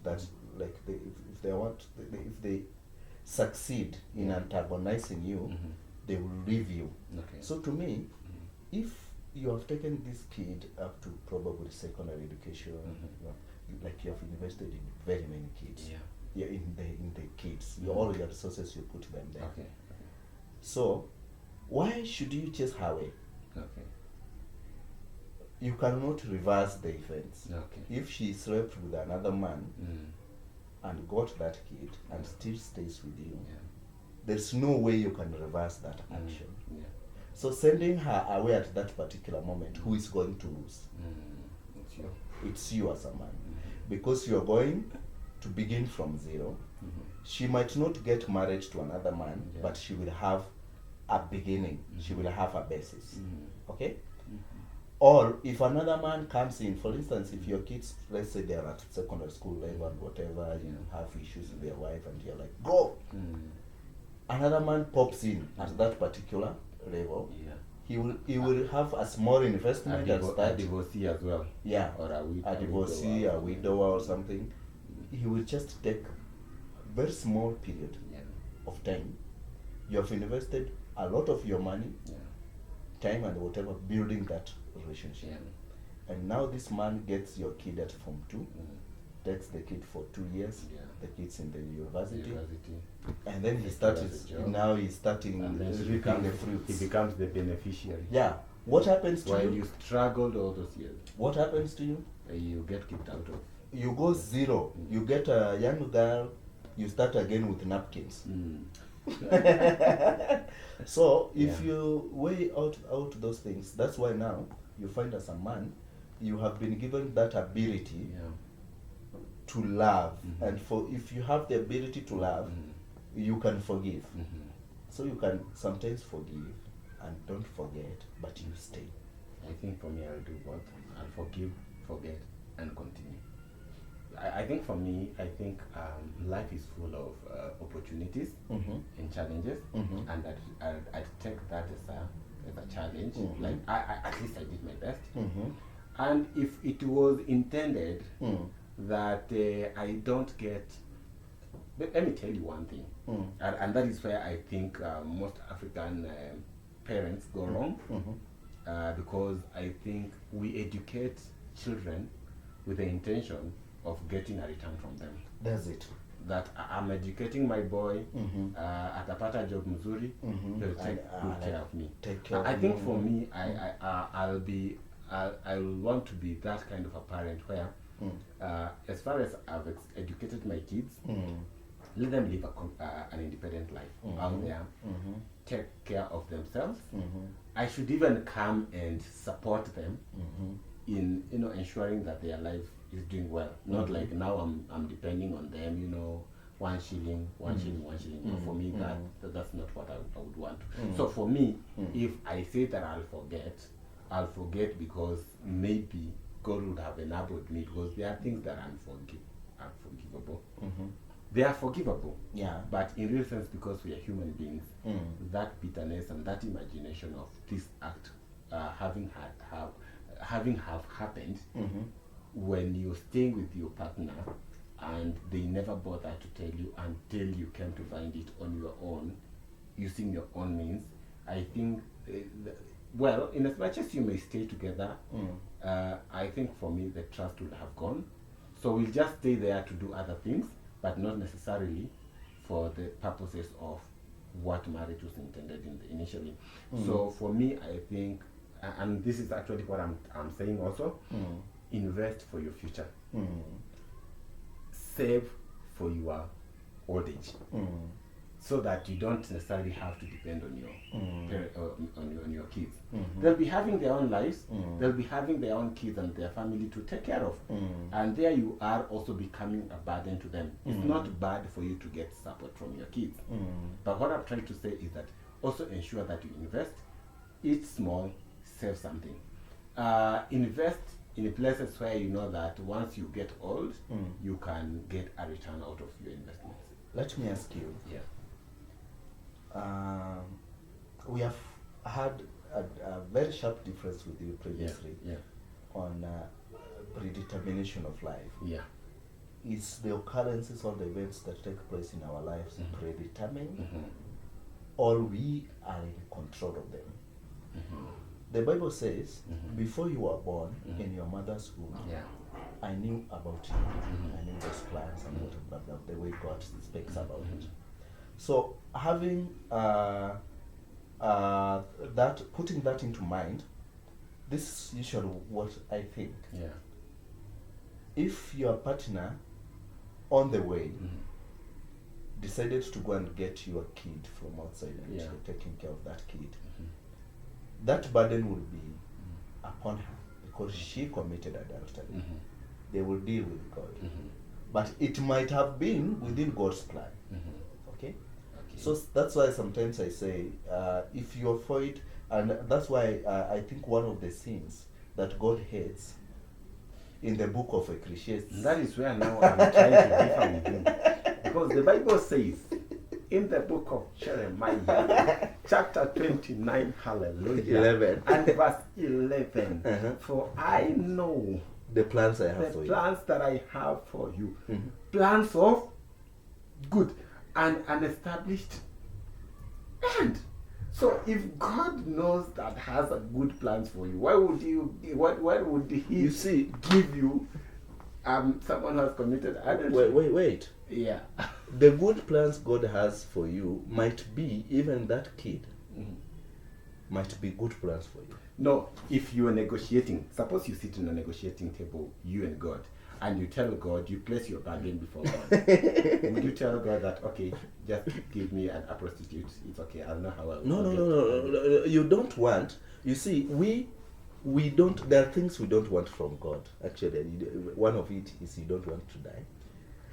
like if they want if they succeed in antagonizing you, they will leave you. Okay. So to me, if you have taken this kid up to probably secondary education, like you have invested in very many kids. Yeah. Yeah, in the kids, all your resources you put them there. Okay. So why should you chase her away? Okay. You cannot reverse the events. Okay. If she slept with another man Mm. and got that kid and still stays with you, Yeah. there's no way you can reverse that action. Yeah. So sending her away at that particular moment, who is going to lose? It's you. It's you as a man. Because you're going to begin from zero. She might not get married to another man, Yeah. but she will have a beginning. She will have a basis. Okay? Or if another man comes in, for instance, if your kids, let's say they're at secondary school level, whatever, you have issues with their wife and you're like, go! Another man pops in at that particular level. Yeah. He will have a small investment and A start. divorcee as well. Yeah. Or A divorcee, a widower or something. He will just take a very small period Yeah. of time. You have invested a lot of your money, Yeah. time and whatever building that relationship. Yeah. And now this man gets your kid at Form 2, takes the kid for 2 years, Yeah. the kid's in the university, University. and then he He starts, has a job. now he's starting And then reaping the fruits. he becomes the beneficiary. Yeah. What happens to While you? you struggled all those years, What happens to you? you get kicked out of. You go zero. You get a young girl, you start again with napkins. So if Yeah. you weigh out those things, that's why now you find as a man, you have been given that ability Yeah. to love, and for if you have the ability to love, you can forgive. So you can sometimes forgive and don't forget, but you stay. I think for me, I'll do both. I'll forgive, forget, and continue. I think for me, I think life is full of opportunities and challenges, and that I'd take that as a challenge. Like I at least I did my best. And if it was intended that I don't get, but let me tell you one thing, and that is where I think most African parents go wrong, because I think we educate children with the intention of getting a return from them. That's it. That I'm educating my boy, atapata job mzuri, he'll take good care of me. Take care I of think you. for me, I'll want to be that kind of a parent where, as far as I've educated my kids, let them live an independent life out there, take care of themselves. I should even come and support them in ensuring that their life is doing well. Not like now I'm depending on them, 1 shilling, 1 shilling, 1 shilling. No, for me that's not what I would want. So for me, if I say that I'll forget because maybe God would have enabled me, because there are things that are unforgivable. They are forgivable. Yeah. But in real sense, because we are human beings, that bitterness and that imagination of this act having happened, when you're staying with your partner and they never bother to tell you until you came to find it on your own, using your own means, I think, well, in as much as you may stay together, I think for me the trust will have gone. So we'll just stay there to do other things, but not necessarily for the purposes of what marriage was intended initially. So for me, I think, and this is actually what I'm saying also, invest for your future. Save for your old age. so that you don't necessarily have to depend on your on your kids. They'll be having their own lives. They'll be having their own kids and their family to take care of. And there you are also becoming a burden to them. It's not bad for you to get support from your kids. But what I'm trying to say is that also ensure that you invest, eat small, save something. Invest in places where you know that once you get old, you can get a return out of your investments. Let me ask you. Yeah. We have had a very sharp difference with you previously Yeah. on predetermination of life. Yeah. Is the occurrences or the events that take place in our lives predetermined, or we are in control of them? The Bible says, before you were born in your mother's womb, Yeah. I knew about you. I knew those plans and blah, blah, blah, the way God speaks about it. So having that, putting that into mind, this is usually what I think. Yeah. If your partner on the way decided to go and get your kid from outside and Yeah. taking care of that kid, that burden will be upon her because she committed adultery. They will deal with God. But it might have been within God's plan. Okay? So that's why sometimes I say, if you avoid, and that's why I think one of the sins that God hates in the book of Ecclesiastes. That is where now I'm trying to differ with you. Because the Bible says in the book of Jeremiah, chapter 29, hallelujah, 11. and verse 11, for I know the plans I have the for you. plans that I have for you, plans of good and an established end. So if God knows that has a good plans for you, why would what would he You see, give you someone who has committed adultery? wait. Yeah. The good plans God has for you might be, even that kid, might be good plans for you. No, if you are negotiating, suppose you sit in a negotiating table, you and God, and you tell God, you place your bargain before God. Would you tell God that, okay, just give me a prostitute, it's okay, I'll know how I'll No. You don't want. You see, we don't. There are things we don't want from God. Actually, one of it is you don't want to die.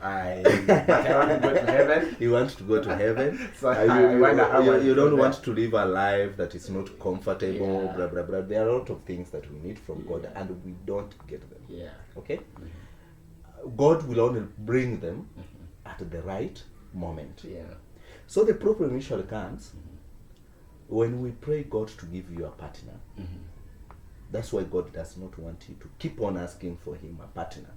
I want to go to heaven. You want to go to heaven. So I wonder how I you go don't there. want to live a life that is not comfortable. Yeah. Blah blah blah. There are a lot of things that we need from God, and we don't get them. Yeah. Okay. God will only bring them at the right moment. Yeah. So the problem usually comes when we pray God to give you a partner. That's why God does not want you to keep on asking for him a partner.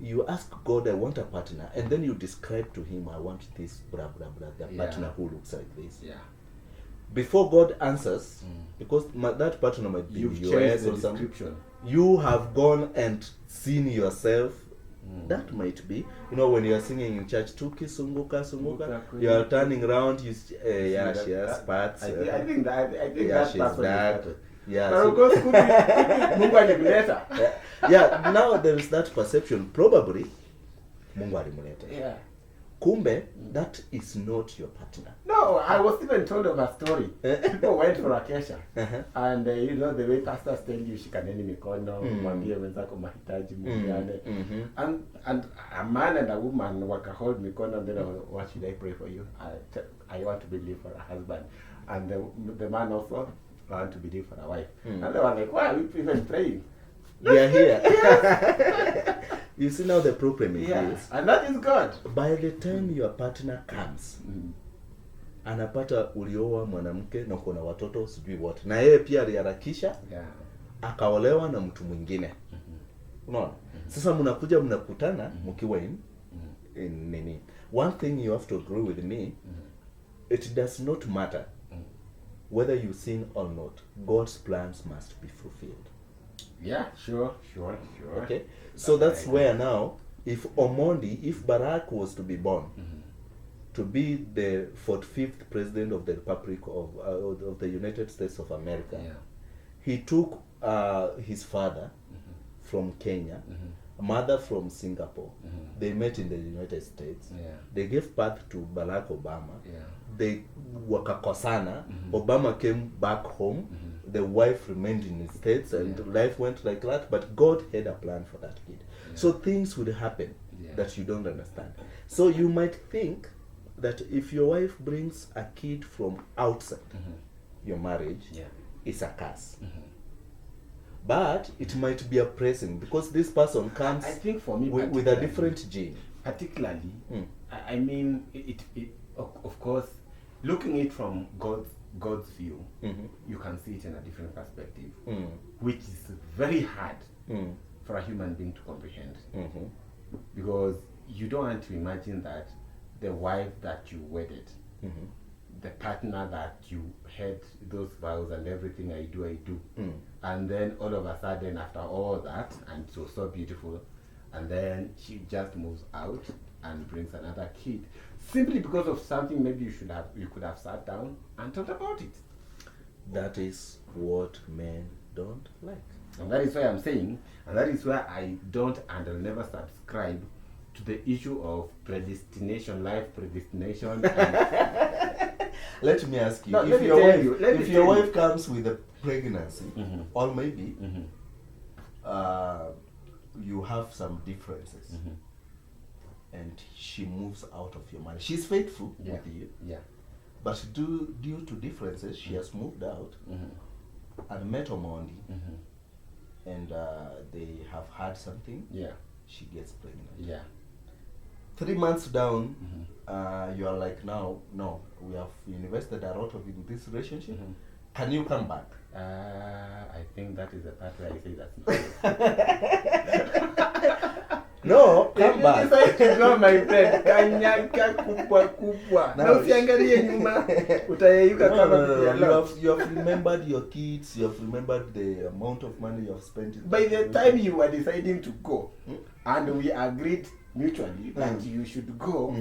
You ask God, I want a partner, and then you describe to him, I want this blah blah blah, the Yeah. partner who looks like this. Yeah. Before God answers, because that partner might be You've in changed US the or something, description. you have gone and seen yourself. That might be, when you are singing in church, Tuki sunguka sunguka, you are turning around. You, yeah, she has parts. I think that yeah, that she's person dark. is Yeah, But so- of course, could be Mungu alimleta. yeah. Now there is that perception. Probably, Mungu alimuleta. Yeah. Kumbe, that is not your partner. No, I was even told of a story. People went for a kesha, and the way pastors tell you, shikaneni mikono, mwambie wenzako mahitaji, muombeane. And a man and a woman waka hold mikono, and then what should I pray for you? I want to believe for a husband, and the man also want to believe for a wife. And they were like, why are we even praying? We are here. You see, now the problem is this. And that is God. By the time your partner comes, anapata ulioa mwanamke na uko na watoto sijui what, na yeye pia aliharakisha akaolewa na mtu mwingine. Unaona? Sasa mnakutana mkiwa in nini. One thing you have to agree with me, it does not matter whether you sin or not. God's plans must be fulfilled. Yeah, sure. Okay, so that's where now, if Barack was to be born, to be the 45th president of the Republic of the United States of America, he took his father from Kenya a mother from Singapore. They met in the United States. Yeah. They gave birth to Barack Obama. Yeah. They wakakosana. Obama came back home. The wife remained in the States, and life went like that. But God had a plan for that kid. So things would happen that you don't understand. So you might think that if your wife brings a kid from outside your marriage, it's a curse. But it might be a blessing because this person comes I think for me with a different gene. Particularly, I mean, of course, looking it from God's view, you can see it in a different perspective, which is very hard for a human being to comprehend. Because you don't want to imagine that the wife that you wedded, the partner that you had those vows and everything I do, and then all of a sudden after all that, and it was so beautiful, and then she just moves out and brings another kid simply because of something maybe you could have sat down and talked about it. That is what men don't like. And that is why I'm saying, and that is why I don't and I'll never subscribe to the issue of predestination, life predestination. Let me ask you, No, if let me your tell wife, you, let me if your tell you. wife comes with a pregnancy, or maybe you have some differences, and she moves out of your marriage. She's faithful with you, but due to differences, she has moved out and met Omondi, and they have had something. She gets pregnant. 3 months down, you are like, no, we have invested a lot of in this relationship. Can you come back? I think that is the part where I say that's not. No, come back. No, my friend, kanyaga kubwa. Na usiangalie nyuma, utayeyuka kama kitu ya love. You have remembered your kids, you have remembered the amount of money you have spent. By the time you were deciding to go, and we agreed mutually that you should go,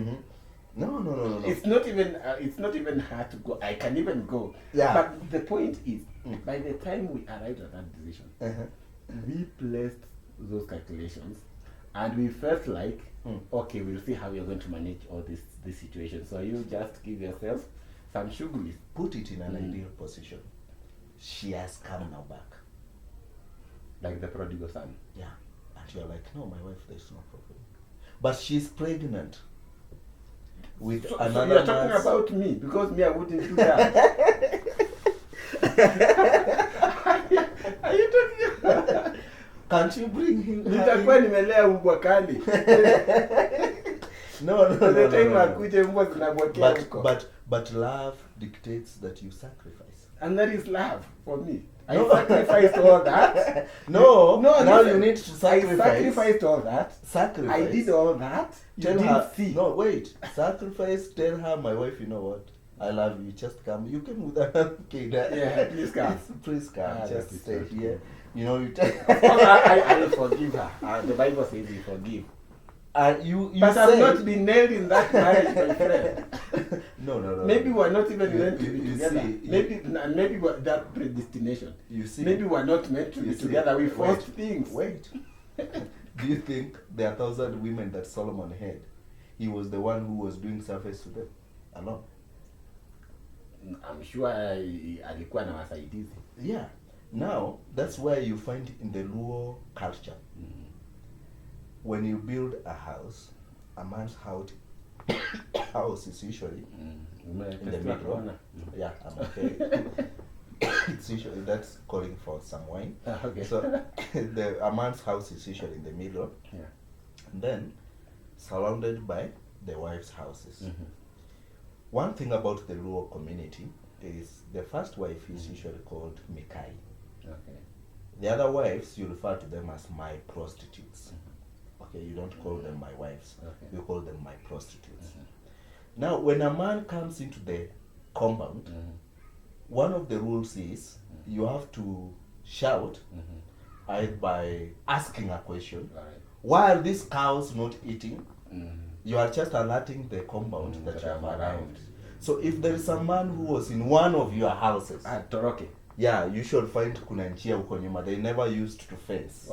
No. it's not even hard to go. I can even go. Yeah. But the point is, by the time we arrived at that decision, we placed those calculations, and we felt like, okay, we'll see how you're going to manage all this situation. So you just give yourself some shughuli. Put it in an ideal position. She has come now back. Like the prodigal son. Yeah. And you're like, no, my wife, there's no problem. But she's pregnant with So another you're talking man's... about me, because me, I wouldn't do that. Are you talking about? Can't you bring him? Nitakuwa nimelea mbwa kali. No. The time akuje mbwa zinabwekea huko. But love dictates that you sacrifice. And that is love for me. No. I sacrificed all that. No, now listen, you need to sacrifice. I sacrificed all that. Sacrifice. I did all that. You Tell didn't her. see. No, wait. Sacrifice. Tell her, my wife. You know what? I love you. Just come. You came with another kid. Yeah, please come. Please come. Ah, Just that is stay so here. true. You know you tell. I forgive her. The Bible says we forgive. You But say, I've not been nailed in that marriage, my friend. No. Maybe we're not even You- meant to you- be you together. see, Maybe that predestination. You see. Maybe we're not meant to You be see, together. We wait, forced things. Wait. Do you think there are 1,000 women that Solomon had? He was the one who was doing service to them alone. I'm sure alikuwa na wasaidizi. Yeah. Now, that's where you find in the Luo culture. When you build a house, a man's house is usually in the middle. Yeah, I'm okay. It's usually, that's calling for some wine. Okay. So a man's house is usually in the middle. Yeah. And then surrounded by the wives' houses. One thing about the Luo community is the first wife is usually called Mikai. Okay. The other wives, you refer to them as my prostitutes. Okay, you don't call them my wives. Okay. You call them my prostitutes. Now, when a man comes into the compound, one of the rules is you have to shout either by asking a question. All right. Why are these cows not eating? You are just alerting the compound that you that are I'm around. around. So if there is a man who was in one of your houses, Toroke. yeah, you should find kuna njia huko nyuma. They never used to fence.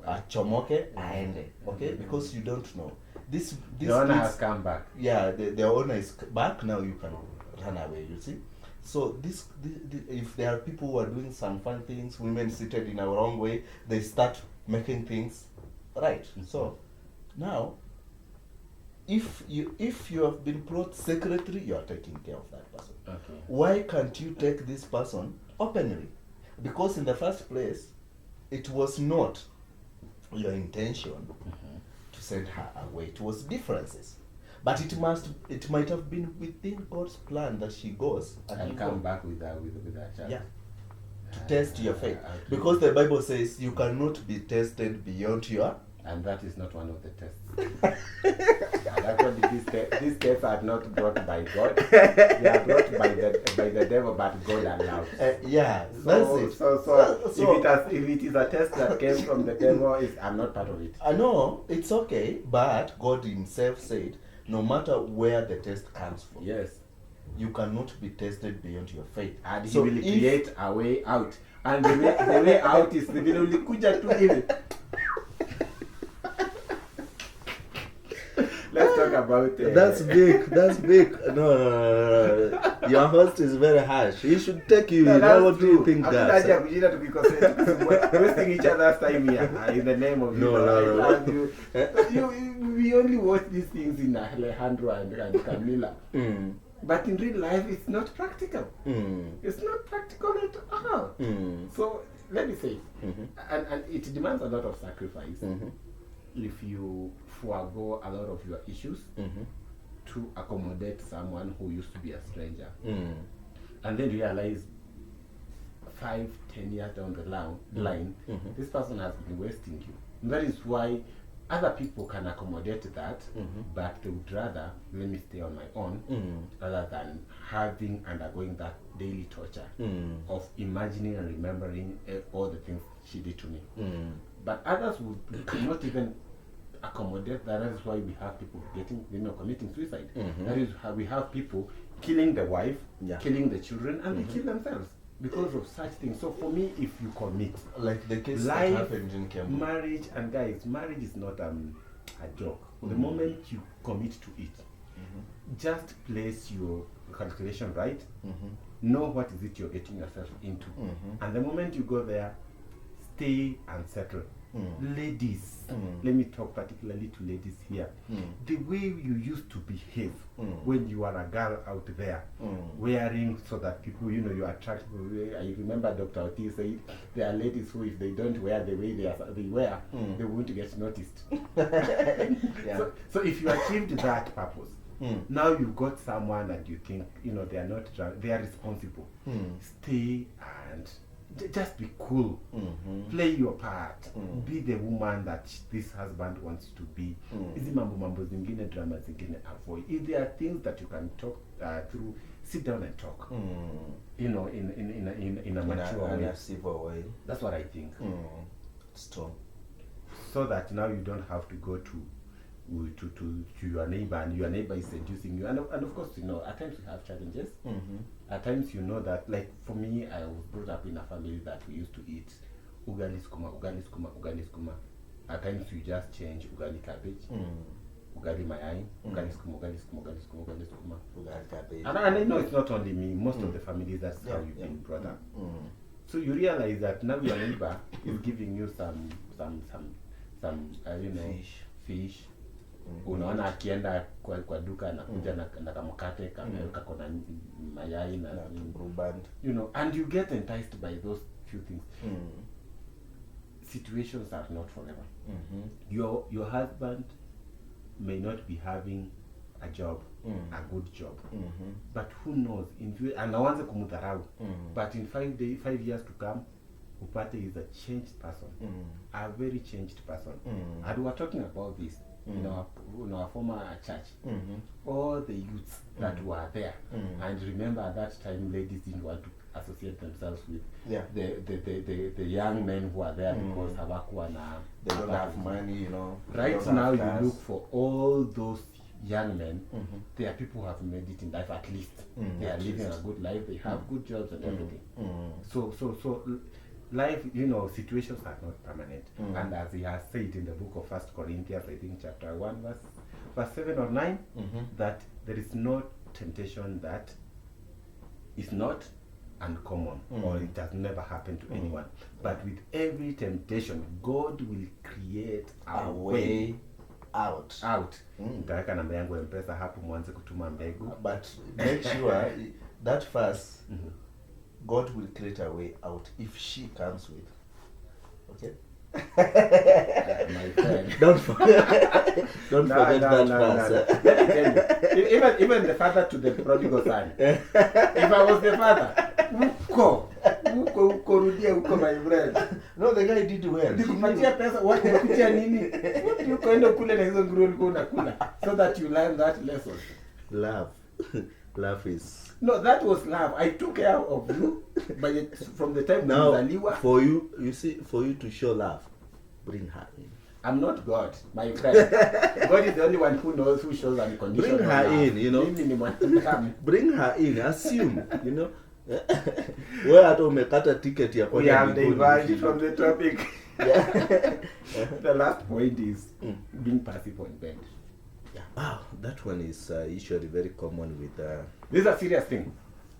Achomoke aende. Okay, because you don't know. This the owner kids, has come back. Yeah, the owner is back now. You can run away. You see. So this if there are people who are doing some fun things, women seated in a wrong way, they start making things right. So now, if you have been brought secretly, you are taking care of that person. Okay. Why can't you take this person openly? Because in the first place, it was not your intention to send her away. It was differences. But it might have been within God's plan that she goes And you come go. back with a child. Yeah. To test your faith. Because the Bible says you cannot be tested beyond your. And that is not one of the tests. Actually, these tests are not brought by God. They are brought by the devil, but God allows. Yeah, So, that's it. so if it is a test that came from the devil, I'm not part of it. I know, it's okay, but God himself said, no matter where the test comes from, Yes. you cannot be tested beyond your faith. And So he will if- create a way out. And the way out is vile ulikuja tu hivi. Let's talk about That's big. No. Your host is very harsh. He should take you. No, What do you think, Hakuna guys? haja ya kujina tukikosea, wasting each other's time here in the name of No, you. no, I no. love you. We only watch these things in Alejandro and Camila. Mm. But in real life, it's not practical. Mm. It's not practical at all. Mm. So let me say, Mhm. and it demands a lot of sacrifice Mhm. if you forego a lot of your issues Mhm. to accommodate someone who used to be a stranger, Mm. and then realize 5-10 years down the line, Mhm. this person has been wasting you. And that is why other people can accommodate that, Mhm. but they would rather let me stay on my own Mm. rather than undergoing that daily torture Mm. of imagining and remembering all the things she did to me. Mm. But others would not even accommodate that. That is why we have people committing suicide. Mhm. That is how we have people killing the wife, Yeah. killing the children, and they kill themselves because of such things. So for me, if you commit, Like the case life, that happened in Kembu. marriage, and guys, marriage is not a joke. The moment you commit to it, just place your calculation right. Know what is it you're getting yourself into, and the moment you go there, stay and settle. Ladies, let me talk particularly to ladies here. The way you used to behave when you are a girl out there, wearing so that people, you attract people. I remember Dr. Oti said there are ladies who, if they don't wear the way they wear, they won't get noticed. Yeah. So if you achieved that purpose, now you've got someone and you think, they are not drunk, they are responsible. Stay and just be cool. Play your part. Be the woman that this husband wants to be. Hizi mambo zingine, drama zingine, avoid. If there are things that you can talk through, sit down and talk. In a mature way. In a civil way. That's what I think. Strong. So that now you don't have to go to your neighbor, and your neighbor is seducing you, and of course, at times we have challenges. At times, that, like for me, I was brought up in a family that we used to eat ugali skuma. At times we just change ugali cabbage, ugali mayai, ugali skuma. Ugali cabbage. And I know it's not only me, most of the families, that's how you've been brought up. So you realize that now your neighbor is giving you some fish. Unaona akienda kwa duka anakuja na kamkate kako na mayai na and you get enticed by those few things. Situations are not forever. Your husband may not be having a job, a good job, but who knows, anaanza kumudharau, but in 5 years to come, upate is a changed person, a very changed person. And we were talking about this in our former church. All the youths that were there, and remember at that time ladies didn't want to associate themselves with the young men who are there because hawakuwa na they don't have money, Right now you look for all those young men, they are people who have made it in life at least. They are living a good life. They have good jobs and everything. So life, situations are not permanent. And as he has said in the book of 1 Corinthians, I think chapter 1, verse 7 or 9, that there is no temptation that is not uncommon, or it has never happened to anyone. But with every temptation, God will create a way out. Nitaweka namba yangu ya mpesa hapo mwanze kutuma mbegu. But make sure that first God will create a way out if she comes with. Okay? My friend. Don't forget that verse. Let me tell you, even the father to the prodigal son, if I was the father, uko rudia uko, my friend. No, the guy did well. Nikupatia pesa, unakutia nini? Uko enda kule na hizo nguruwe ulikuwa unakula, so that you learn that lesson. Love is... No, that was love. I took care of you from the time now, Zaliwa. for you to show love, bring her in. I'm not God, my friend. God is the only one who knows, who shows unconditional Bring her love. in, Mimi ni mwanadamu. Bring her in, assume, Wewe hata umekata ticket ya We have diverged from the topic. The last point is being passive on bed. Wow, that one is usually very common with This is a serious thing.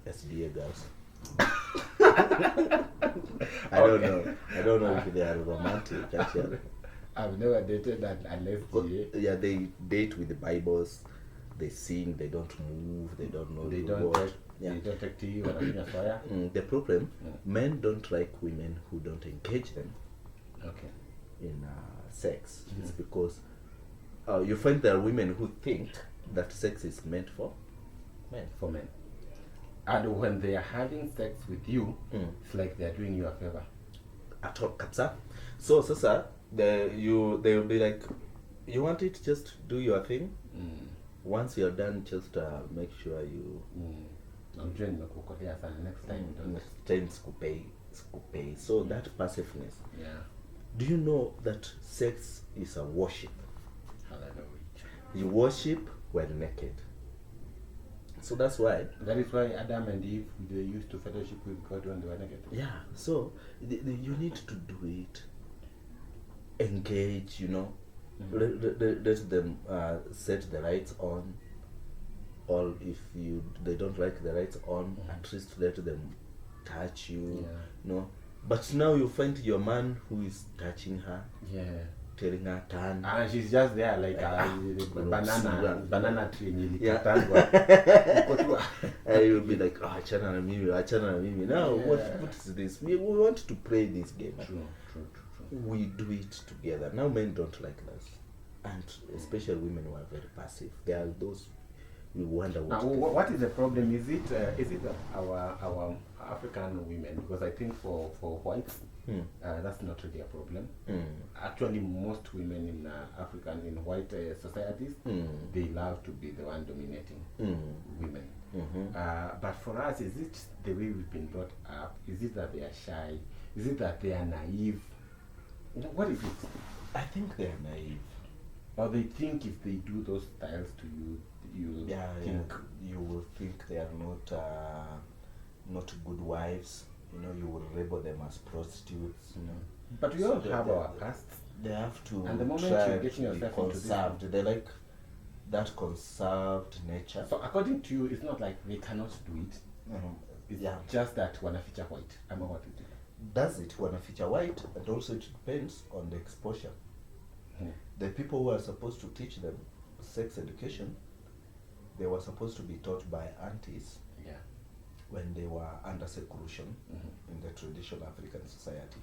SDA girls. I don't know if they are romantic actually. I've never dated that unless yeah, they date with the Bibles. They sing, they don't move, they don't know they the don't word. take, they don't take tea or soya. The problem, men don't like women who don't engage them in sex. It's because you find there are women who think that sex is meant for men. And when they are having sex with you, it's like they are doing you a favor. At all, kapsa. So sasa, they will be like, you want it, just do your thing. Once you're done, just make sure you. Next time, skupei. So that passiveness. Yeah. Do you know that sex is a worship? Hallelujah. You worship when naked. So that's why. That is why Adam and Eve, they used to fellowship with God when they were naked. Yeah. So you need to do it. Engage. Let them set the lights on. Or if they don't like the lights on, at least let them touch you. No. But now you find your man who is touching her. Yeah. Telling her turn. And she's just there like a banana tree. You'll be like, achana na mimi. Now what is this? We want to play this game. True. We do it together. Now men don't like that. And especially women who are very passive. There are those we wonder what is the problem? Is it our African women? Because I think for whites that's not really a problem. Actually, most women in white societies, they love to be the one dominating women. But for us, is it the way we've been brought up? Is it that they are shy? Is it that they are naive? What is it? I think they are naive. Or they think if they do those styles to you, you will think they are not good wives. You will label them as prostitutes. But we all have our casts. They have to. And the moment you're getting yourself conserved, they like that conserved nature. So according to you, it's not like they cannot do it. It's just that wanaficha white. What is it? Does it wanaficha white? And also it depends on the exposure. The people who are supposed to teach them sex education, they were supposed to be taught by aunties when they were under seclusion in the traditional African society.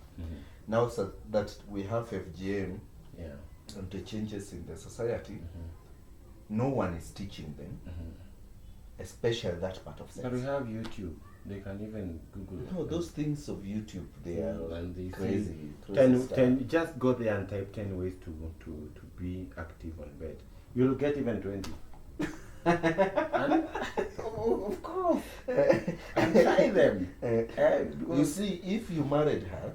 Now so that we have FGM and the changes in the society, no one is teaching them, especially that part of sex. But we have YouTube. They can even Google it. No, those things of YouTube, they are crazy. 10, just go there and type 10 ways to be active on bed. You'll get even 20. And, of course. And try them. You see, if you married her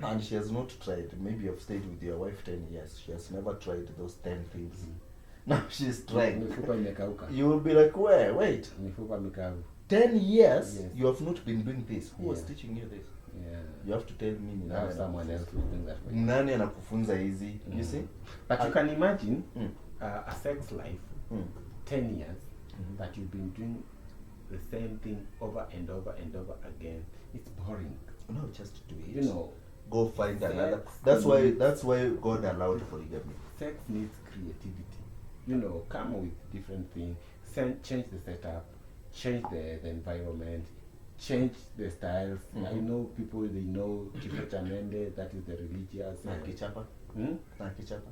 and she has not tried, maybe you've stayed with your wife 10 years, she has never tried those 10 things. Now she's trying. Mifupa imekauka. You will be like, wait, Mifupa mikavu. 10 years Yes. you have not been doing this. Who was Yeah. teaching you this? Yeah. You have to tell me ni Now nani someone else anakufunza. will think that way. Nani anakufunza hizi? You see? But you can imagine Mm. a sex life, Mm. 10 years, that you've been doing the same thing over and over and over again. It's boring. No, just do it. You know, Go find Sex another. needs- That's why God allowed polygamy. sex needs creativity. You know, come with different things. Change the setup, change the environment, change the styles. I know people, they know Chifu Chamende, that is the religious. Na kichapa? Hmm? Na kichapa?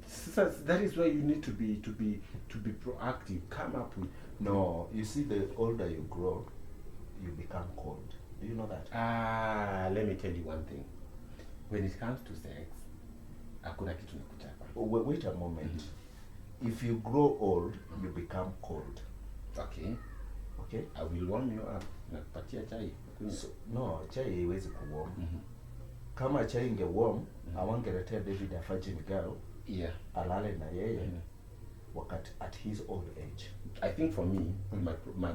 So that is why you need to be proactive. Come up with. No, you see, the older you grow, you become cold. Do you know that? Let me tell you one thing. When it comes to sex, hakuna kitu ni kuchapa. Wait a moment. If you grow old, you become cold. Okay, Okay? I will warm you up. Nakupatia chai. Kunywa. So, no, chai haiwezi kuwarm. Kama chai inge warm, awangeletea David a virgin girl, Yeah. alale na yeye wakati at his old age. I think for me,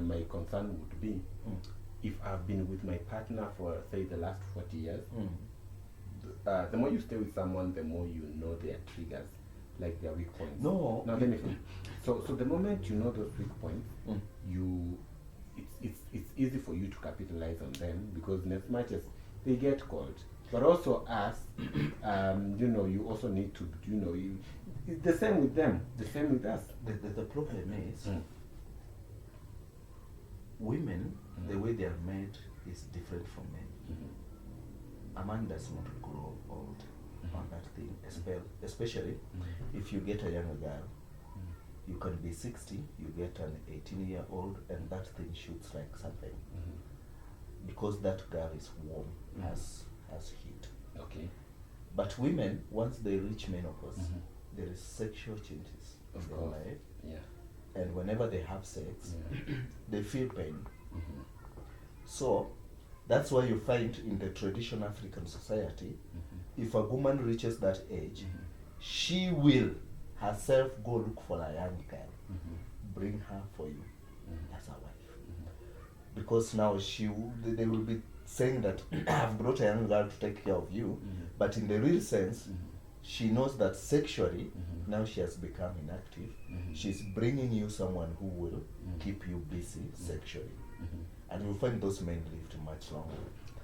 my concern would be if I've been with my partner for, say, the last 40 years, the more you stay with someone, the more you know their triggers, like their weak points. No. Now let me finish. So the moment you know those weak points, it's easy for you to capitalize on them, because in as much as they get cold, but also us, you know, you also need to, you know, it's the same with them, the same with us. The problem is, women, the way they are made is different from men. A man does not grow old on that thing, especially if you get a younger girl. You can be 60, you get an 18-year-old, and that thing shoots like something. Because that girl is warm, has heat. Okay. But women, once they reach menopause, there is sexual changes in Of their course. life. Yeah. And whenever they have sex, Yeah. they feel pain. So that's why you find in the traditional African society, if a woman reaches that age, she will herself go look for a young girl, bring her for you as a wife. Because now they will be saying that I've brought a young girl to take care of you, but in the real sense, she knows that sexually, now she has become inactive. She's bringing you someone who will keep you busy sexually. And you'll find those men lived much longer.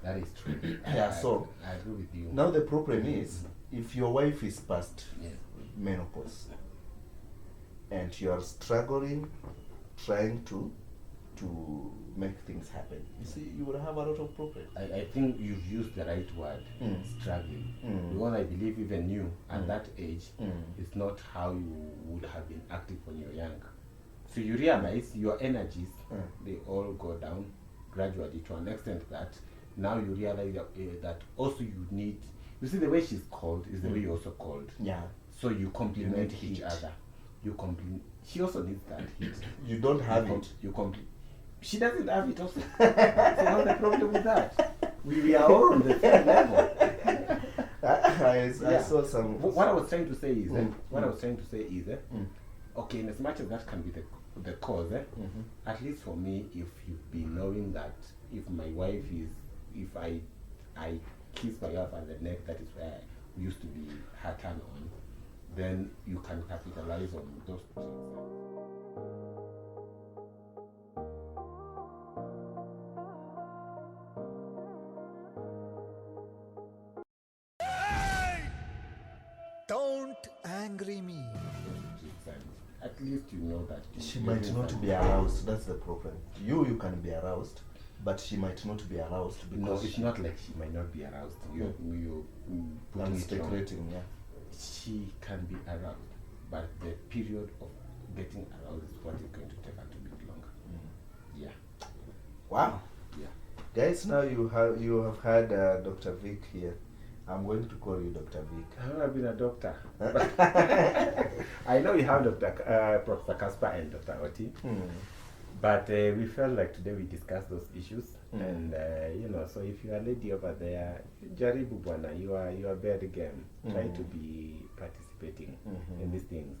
That is true. Yeah, so I agree with you. now the problem is, if your wife is past Yes. menopause and you are struggling, trying to make things happen, you see, you will have a lot of problems. I think you've used the right word, struggling. Because I believe even you, at that age, it's not how you would have been active when you're young. So you realize your energies, they all go down gradually to an extent that now you realize that also you need, you see, the way she's called is the way you're also called. Yeah. So you complement need each heat. other. You compliment. She also needs that heat. You don't have You it. You complete. She doesn't have it also. So what's the problem with that? We are all on the same level. I saw some. What I was trying to say is, okay, in as much as that can be the cause, at least for me, if you've been knowing that if my wife is, if I kiss my wife on the neck, that is where I used to be her turn on, then you can capitalize on those things. Don't angry me. At least you know that She might not be aroused. That's the problem. You can be aroused, but she might not be aroused because No, it's not like she might not be aroused. You're putting I'm it wrong. speculating. Yeah. She can be aroused, but the period of getting aroused is what is going to take a little bit longer. Yeah. Wow. Yeah. Guys, now you have had Dr. Vic here. I'm going to call you Dr. Vic. I've never been a doctor. I know you have Professor Casper and Dr. Oti, but we felt like today we discussed those issues, and you know, so if you are a lady over there, Jaribu Bwana, you are bad game. Try to be participating in these things.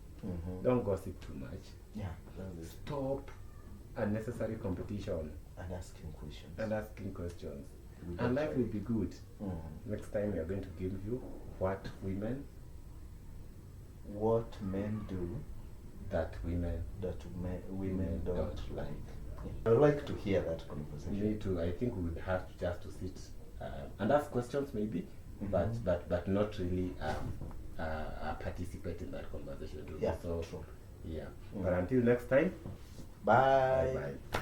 Don't gossip too much. Yeah, that's it. Stop unnecessary competition And asking questions. and asking questions. We And don't life try. will be good. Mm-hmm. Next time we are going to give you what Men do that women that women Women don't don't like. I would like to hear that conversation. need to. I think we would have to just to sit and ask questions maybe, but not really participate in that conversation. Yeah, So true. yeah. But until next time, Bye. bye.